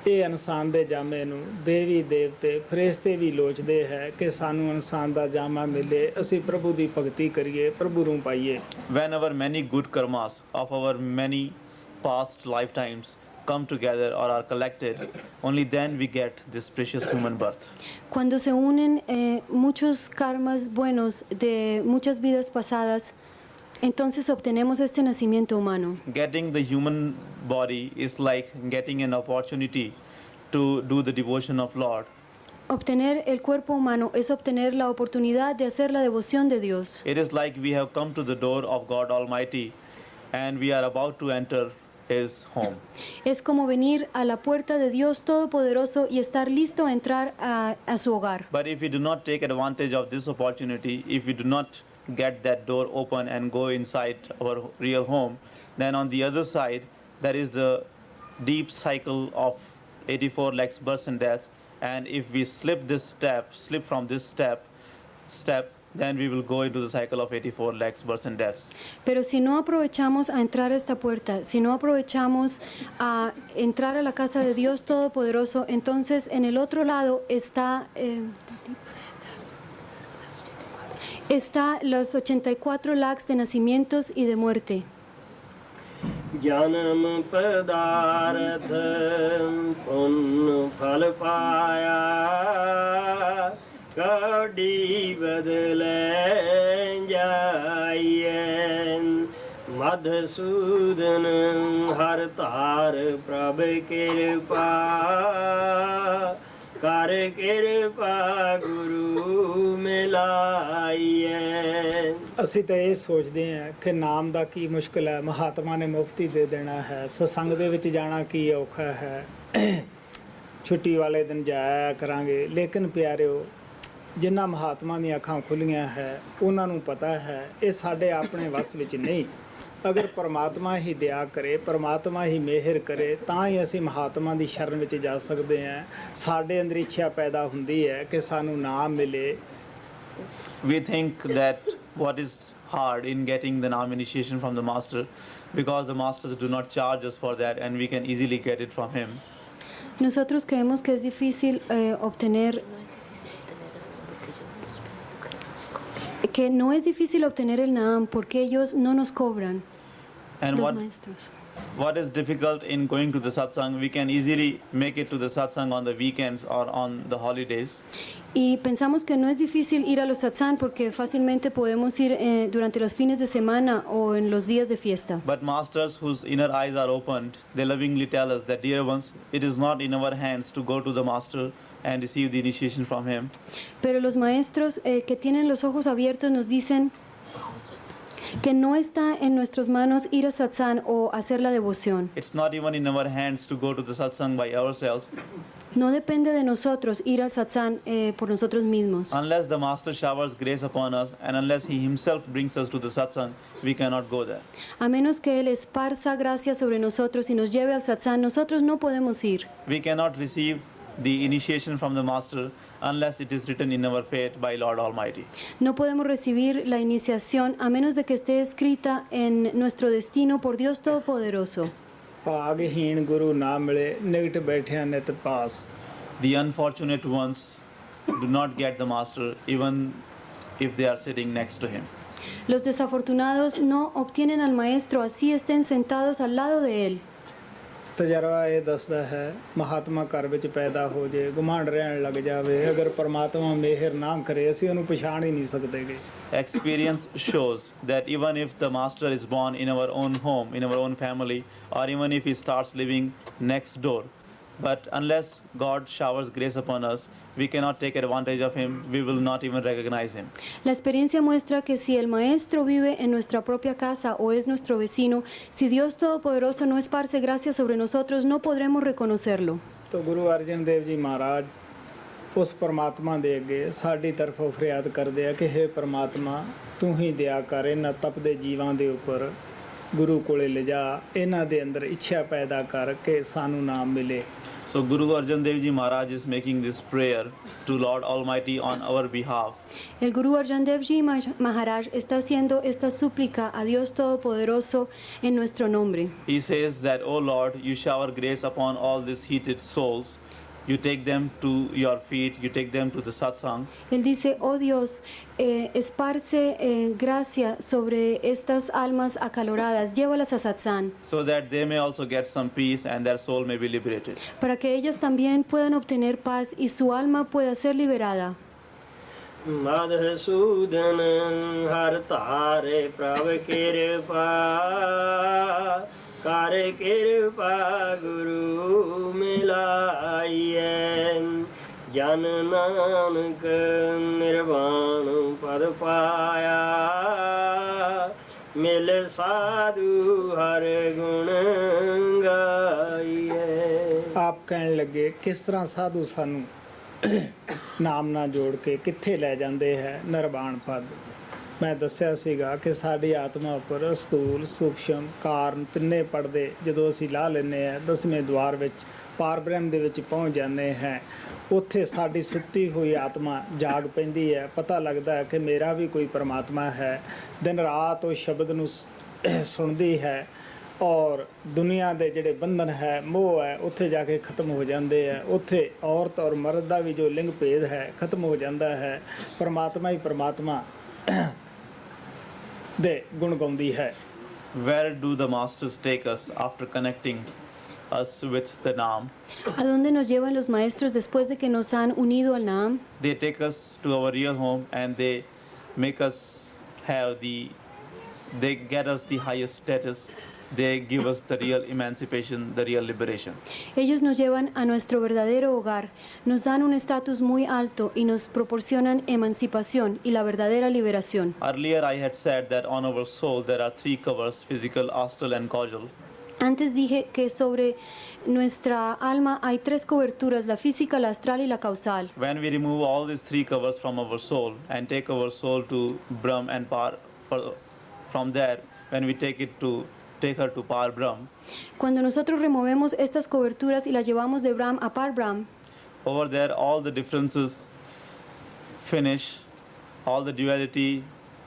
ਇਹ ਇਨਸਾਨ ਦੇ ਜਾਮੇ ਨੂੰ ਦੇਵੀ ਦੇਵਤੇ ਫਰਿਸ਼ਤੇ ਵੀ ਲੋਚਦੇ ਹੈ ਕਿ ਸਾਨੂੰ ਇਨਸਾਨ ਦਾ ਜਾਮਾ ਮਿਲੇ, ਅਸੀਂ ਪ੍ਰਭੂ ਦੀ ਭਗਤੀ ਕਰੀਏ, ਪ੍ਰਭੂ ਨੂੰ ਪਾਈਏ। When our many good karmas of our many past lifetimes come together or are collected, only then we get this precious human birth. Cuando se unen muchos karmas buenos de muchas vidas pasadas, entonces obtenemos este nacimiento humano. Getting the human body is like getting an opportunity to do the devotion of Lord. Obtener el cuerpo humano es obtener la oportunidad de hacer la devoción de Dios. It is like we have come to the door of God Almighty and we are about to enter His home. Es como venir a la puerta de Dios Todopoderoso y estar listo a entrar a su hogar. But if we do not take advantage of this opportunity, if we do not get that door open and go inside our real home, then on the other side there is the deep cycle of 84 lakhs births and deaths, and if we slip from this step, then we will go into the cycle of 84 lakhs births and deaths. Pero si no aprovechamos a entrar a esta puerta, si no aprovechamos a entrar a la casa de Dios Todopoderoso, entonces en el otro lado está los 84 lakhs de nacimientos y de muerte. जन्म पदार्थ पुण्य फल पाया कड़ी बदले जाइए मधुसूदन हर तार प्रभ कृपा कर कृपा गुरु मिलाइए। ਅਸੀਂ ਤਾਂ ਇਹ ਸੋਚਦੇ ਹਾਂ ਕਿ ਨਾਮ ਦਾ ਕੀ ਮੁਸ਼ਕਲ ਹੈ, ਮਹਾਤਮਾ ਨੇ ਮੁਫਤੀ ਦੇ ਦੇਣਾ ਹੈ, ਸਤਸੰਗ ਦੇ ਵਿੱਚ ਜਾਣਾ ਕੀ ਔਖਾ ਹੈ, ਛੁੱਟੀ ਵਾਲੇ ਦਿਨ ਜਾਇਆ ਕਰਾਂਗੇ। ਲੇਕਿਨ ਪਿਆਰਿਓ, ਜਿਨ੍ਹਾਂ ਮਹਾਤਮਾ ਦੀਆਂ ਅੱਖਾਂ ਖੁੱਲੀਆਂ ਹੈ ਉਹਨਾਂ ਨੂੰ ਪਤਾ ਹੈ ਇਹ ਸਾਡੇ ਆਪਣੇ ਵੱਸ ਵਿੱਚ ਨਹੀਂ। ਅਗਰ ਪਰਮਾਤਮਾ ਹੀ ਦਇਆ ਕਰੇ, ਪਰਮਾਤਮਾ ਹੀ ਮਿਹਰ ਕਰੇ, ਤਾਂ ਹੀ ਅਸੀਂ ਮਹਾਤਮਾ ਦੀ ਸ਼ਰਨ ਵਿੱਚ ਜਾ ਸਕਦੇ ਹਾਂ। ਸਾਡੇ ਅੰਦਰ ਇੱਛਾ ਪੈਦਾ ਹੁੰਦੀ ਹੈ ਕਿ ਸਾਨੂੰ ਨਾਮ ਮਿਲੇ। We think that what is hard in getting the Naam initiation from the Master, because the Masters do not charge us for that and we can easily get it from him. Nosotros creemos que es difícil que no es difícil obtener el Naam porque ellos no nos cobran, And los maestros. what is difficult in going to the satsang, we can easily make it to the satsang on the weekends or on the holidays. Y pensamos que no es difícil ir a los satsang porque fácilmente podemos ir durante los fines de semana o en los días de fiesta. But masters whose inner eyes are opened, they lovingly tell us that, dear ones, it is not in our hands to go to the master and receive the initiation from him. Pero los maestros que tienen los ojos abiertos nos dicen que no está en nuestras manos ir a satsang o hacer la devoción. It's not even in our hands to go to the satsang by ourselves. No depende de nosotros ir al satsang por nosotros mismos. Unless the master showers grace upon us and unless he himself brings us to the satsang, we cannot go there. A menos que Él esparza gracia sobre nosotros y nos lleve al satsang, nosotros no podemos ir. We cannot receive the initiation from the master unless it is written in our fate by Lord Almighty. No podemos recibir la iniciación a menos de que esté escrita en nuestro destino por Dios Todopoderoso. ਭਾਗਹੀਣ ਗੁਰੂ ਨਾ ਮਿਲੇ, ਨਿਕਟ ਬੈਠਿਆ ਨਿਤ ਪਾਸ। The unfortunate ones do not get the master even if they are sitting next to him. Los desafortunados no obtienen al maestro así estén sentados al lado de él. ਤਜਰਬਾ ਇਹ ਦੱਸਦਾ ਹੈ ਮਹਾਤਮਾ ਘਰ ਵਿੱਚ ਪੈਦਾ ਹੋ ਜੇ, ਗੁਆਂਢ ਰਹਿਣ ਲੱਗ ਜਾਵੇ, ਅਗਰ ਪਰਮਾਤਮਾ ਮਿਹਰ ਨਾ ਕਰੇ ਅਸੀਂ ਉਹਨੂੰ ਪਛਾਣ ਹੀ ਨਹੀਂ ਸਕਦੇਗੇ। Experience shows that even if the master is born in our own home, in our own family, or even if he starts living next door, but unless God showers grace upon us, we cannot take advantage of him, we will not even recognize him. La experiencia muestra que si el maestro vive en nuestra propia casa o es nuestro vecino, si Dios Todopoderoso no esparce gracia sobre nosotros, no podremos reconocerlo. तो गुरु अर्जन देव जी महाराज उस परमात्मा ਦੇ ਅੱਗੇ ਸਾਡੀ ਤਰਫੋਂ ਫਰਿਆਦ ਕਰਦੇ ਆ ਕਿ हे परमात्मा ਤੂੰ ਹੀ ਦਇਆ ਕਰ, ਇਹਨਾਂ ਤਪਦੇ ਜੀਵਾਂ ਦੇ ਉੱਪਰ ਗੁਰੂ ਕੋਲੇ ਲਿਜਾ, ਇਹਨਾਂ ਦੇ ਅੰਦਰ ਇੱਛਾ ਪੈਦਾ ਕਰ ਕਿ ਸਾਨੂੰ ਨਾਮ ਮਿਲੇ। So Guru Arjan Dev Ji Maharaj is making this prayer to Lord Almighty on our behalf. El Guru Arjan Dev Ji Maharaj está haciendo esta súplica a Dios Todopoderoso en nuestro nombre. He says that, "O Lord, you shower grace upon all these heated souls. You take them to your feet, you take them to the satsang, Él dice, oh Dios, esparce gracia sobre estas almas acaloradas, llévalas a satsang, so that they may also get some peace and their soul may be liberated." para que ellas también puedan obtener paz y su alma pueda ser liberada. Madhusudan har tare prabh kirpa कर कृपा गुरु मिलाइए जन नानक निर्वाण पद पाया मिल साधु हर गुण गाइए। ਆਪ ਕਹਿਣ ਲੱਗੇ ਕਿਸ ਤਰ੍ਹਾਂ ਸਾਧੂ ਸਾਨੂੰ ਨਾਮ ਨਾਲ ਜੋੜ ਕੇ ਕਿੱਥੇ ਲੈ ਜਾਂਦੇ ਹੈ ਨਿਰਵਾਣ ਪਦ। ਮੈਂ ਦੱਸਿਆ ਸੀਗਾ ਕਿ ਸਾਡੀ ਆਤਮਾ ਉੱਪਰ ਸਥੂਲ ਸੂਖਸ਼ਮ ਕਾਰਨ ਤਿੰਨੇ ਪੜਦੇ ਜਦੋਂ ਅਸੀਂ ਲਾ ਲੈਂਦੇ ਹਾਂ 10ਵੇਂ ਦੁਆਰ ਵਿੱਚ ਪਾਰ ਬ੍ਰਹਮ ਦੇ ਵਿੱਚ ਪਹੁੰਚ ਜਾਂਦੇ ਹਾਂ। ਉੱਥੇ ਸਾਡੀ ਸੁੱਤੀ ਹੋਈ ਆਤਮਾ ਜਾਗ ਪੈਂਦੀ ਹੈ, ਪਤਾ ਲੱਗਦਾ ਹੈ ਕਿ ਮੇਰਾ ਵੀ ਕੋਈ ਪਰਮਾਤਮਾ ਹੈ। ਦਿਨ ਰਾਤ ਉਹ ਸ਼ਬਦ ਨੂੰ ਸੁਣਦੀ ਹੈ ਔਰ ਦੁਨੀਆ ਦੇ ਜਿਹੜੇ ਬੰਧਨ ਹੈ ਮੋਹ ਹੈ ਉੱਥੇ ਜਾ ਕੇ ਖਤਮ ਹੋ ਜਾਂਦੇ ਹੈ। ਉੱਥੇ ਔਰਤ ਔਰ ਮਰਦ ਦਾ ਵੀ ਜੋ ਲਿੰਗ ਭੇਦ ਹੈ ਖਤਮ ਹੋ ਜਾਂਦਾ ਹੈ। ਪਰਮਾਤਮਾ ਹੀ ਪਰਮਾਤਮਾ ਦੇ ਗੁਣ ਗਾਉਂਦੀ ਹੈ। Where do the masters take us after connecting us with the Naam? ¿A dónde nos llevan los maestros después de que nos han unido al Naam? They take us to our real home and they make us they get us the highest status. They give us the real emancipation, the real liberation. Ellos nos llevan a nuestro verdadero hogar, nos dan un estatus muy alto y nos proporcionan emancipación y la verdadera liberación. Earlier I had said that on our soul there are 3 covers, physical, astral and causal. Antes dije que sobre nuestra alma hay 3 coberturas, la física, la astral y la causal. When we remove all these 3 covers from our soul and take our soul to Brahm and Par, from there, when we take her to Par Brahm, Cuando nosotros removemos estas coberturas y las llevamos de Brahm a Par Brahm, over there all the differences finish, all the duality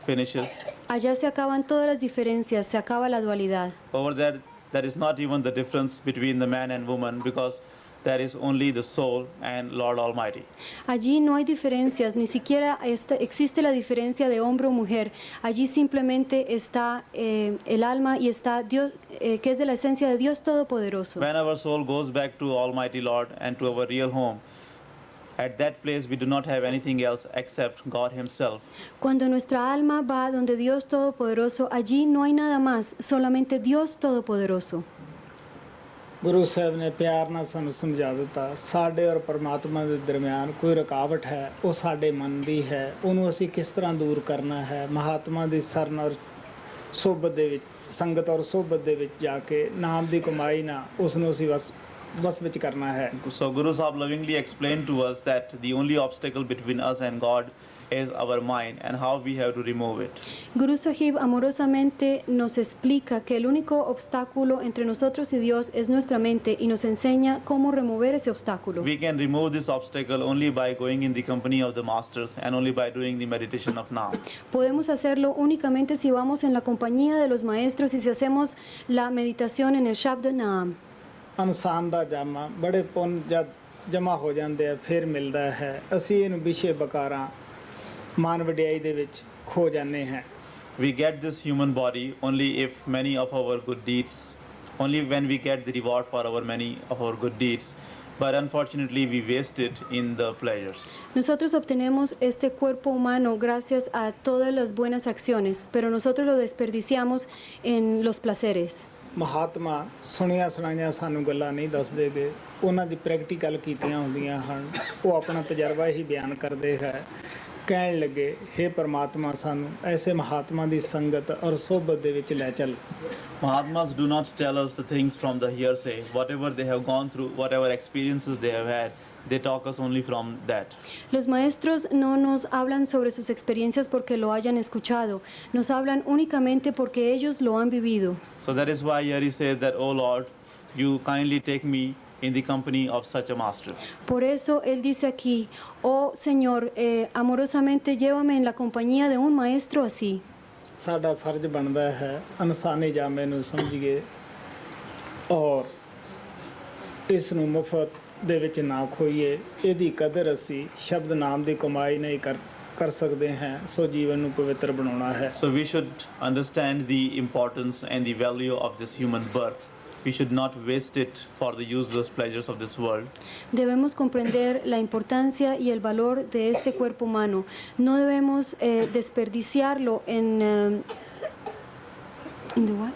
finishes. allá se acaban todas las diferencias, se acaba la dualidad. Over there is not even the difference between the man and woman because there is only the soul and Lord Almighty. Allí no hay diferencias, ni siquiera existe la diferencia de hombre o mujer. Allí simplemente está el alma y está Dios, que es de la esencia de Dios Todopoderoso. When our soul goes back to Almighty Lord and to our real home, at that place we do not have anything else except God Himself. Cuando nuestra alma va donde Dios Todopoderoso, allí no hay nada más, solamente Dios Todopoderoso. Guru ਸਾਹਿਬ ਨੇ ਪਿਆਰ ਨਾਲ ਸਾਨੂੰ ਸਮਝਾ ਦਿੱਤਾ ਸਾਡੇ ਔਰ ਪਰਮਾਤਮਾ ਦੇ ਦਰਮਿਆਨ ਕੋਈ ਰੁਕਾਵਟ ਹੈ ਉਹ ਸਾਡੇ ਮਨ ਦੀ ਹੈ। ਉਹਨੂੰ ਅਸੀਂ ਕਿਸ ਤਰ੍ਹਾਂ ਦੂਰ ਕਰਨਾ ਹੈ। ਮਹਾਤਮਾ ਦੀ ਸਰਨ ਔਰ ਸੋਭਤ ਦੇ ਵਿੱਚ ਸੰਗਤ ਔਰ ਸੋਭਤ ਦੇ ਵਿੱਚ ਜਾ ਕੇ ਨਾਮ ਦੀ ਕਮਾਈ ਨਾਲ ਉਸ ਨੂੰ ਅਸੀਂ ਬਸ ਵਿੱਚ ਕਰਨਾ ਹੈ। So Guru Sahib lovingly explained to us that the only obstacle between us and God is our mind and how we have to remove it. Guru Sahib amorosamente nos explica que el único obstáculo entre nosotros y Dios es nuestra mente y nos enseña cómo remover ese obstáculo. We can remove this obstacle only by going in the company of the masters and only by doing the meditation of Naam. Podemos hacerlo únicamente si vamos en la compañía de los maestros y si hacemos la meditación en el Shabd Naam. ਇਨਸਾਨ ਦਾ ਜਾਮਾ ਬੜੇ ਪੁੰਨ ਜਦ ਜਮ੍ਹਾਂ ਹੋ ਜਾਂਦੇ ਆ ਫਿਰ ਮਿਲਦਾ ਹੈ। ਅਸੀਂ ਇਹਨੂੰ ਵਿਸ਼ੇ ਬਕਾਰਾਂ ਮਾਨ ਵਡਿਆਈ ਦੇ ਵਿੱਚ ਖੋ ਜਾਂਦੇ ਹਾਂ। We get this human body only if many of our good deeds, only when we get the reward for many of our good deeds, but unfortunately we waste it in the pleasures. Nosotros obtenemos este cuerpo humano gracias a todas las buenas acciones, pero nosotros lo desperdiciamos en los placeres. Mahatma ਸੁਣੀਆਂ ਸੁਣਾਈਆਂ ਸਾਨੂੰ ਗੱਲਾਂ ਨਹੀਂ ਦੱਸਦੇਗੇ, ਉਹਨਾਂ ਦੀ ਪ੍ਰੈਕਟੀਕਲ ਕੀਤੀਆਂ ਹੁੰਦੀਆਂ ਹਨ। ਉਹ ਆਪਣਾ ਤਜਰਬਾ ਹੀ ਬਿਆਨ ਕਰਦੇ ਹੈ। ਕਹਿਣ ਲੱਗੇ ਹੇ ਪਰਮਾਤਮਾ ਸਾਨੂੰ ਐਸੇ ਮਹਾਤਮਾ ਦੀ ਸੰਗਤ ਔਰ ਸੋਭਤ ਦੇ ਵਿੱਚ ਲੈ ਚੱਲ। Mahatmas do not tell us the things from the hearsay. Whatever they have gone through, whatever experiences they have had, they talk us only from that. Los maestros no nos hablan sobre sus experiencias porque lo hayan escuchado, nos hablan únicamente porque ellos lo han vivido. So that is why here he says that, "O Lord, you kindly take me in the company of such a master. Por eso Él dice aquí, oh Señor, amorosamente llévame en la compañía de un maestro así. ਸਾਡਾ ਫਰਜ਼ ਬਣਦਾ ਹੈ ਇਨਸਾਨੀ ਜਾਮੇ ਨੂੰ ਸਮਝੀਏ ਔਰ ਇਸ ਨੂੰ ਮੁਫਤ ਦੇ ਵਿੱਚ ਨਾ ਖੋਈਏ। ਇਹਦੀ ਕਦਰ ਅਸੀਂ ਸ਼ਬਦ ਨਾਮ ਦੀ ਕਮਾਈ ਨਹੀਂ ਕਰ ਸਕਦੇ ਹਾਂ, ਸੋ ਜੀਵਨ ਨੂੰ ਪਵਿੱਤਰ ਬਣਾਉਣਾ ਹੈ। So we should understand the importance and the value of this human birth. We should not waste it for the useless pleasures of this world. Debemos comprender la importancia y el valor de este cuerpo humano. No debemos desperdiciarlo en the what?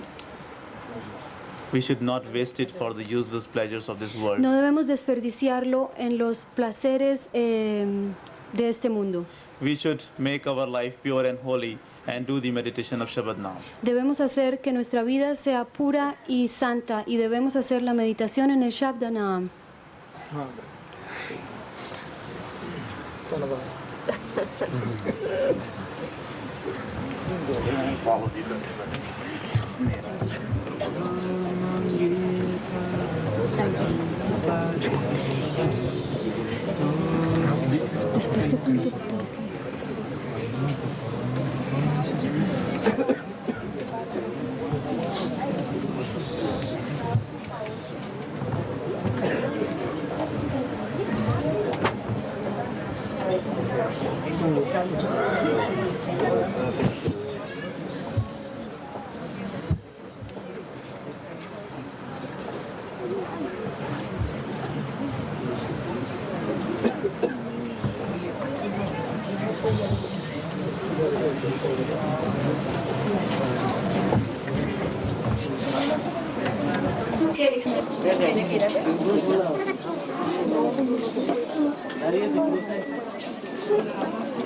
We should not waste it for the useless pleasures of this world. No debemos desperdiciarlo en los placeres de este mundo. We should make our life pure and holy and do the meditation of Shabad Naam. Debemos hacer que nuestra vida sea pura y santa y debemos hacer la meditación en el Shabad Naam. ਹਾਂ ਧੰਨਵਾਦ। Después te cuento por qué.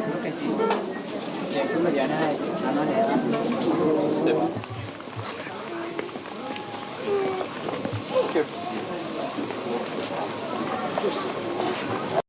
Creo que sí. De aquí me llaman a no le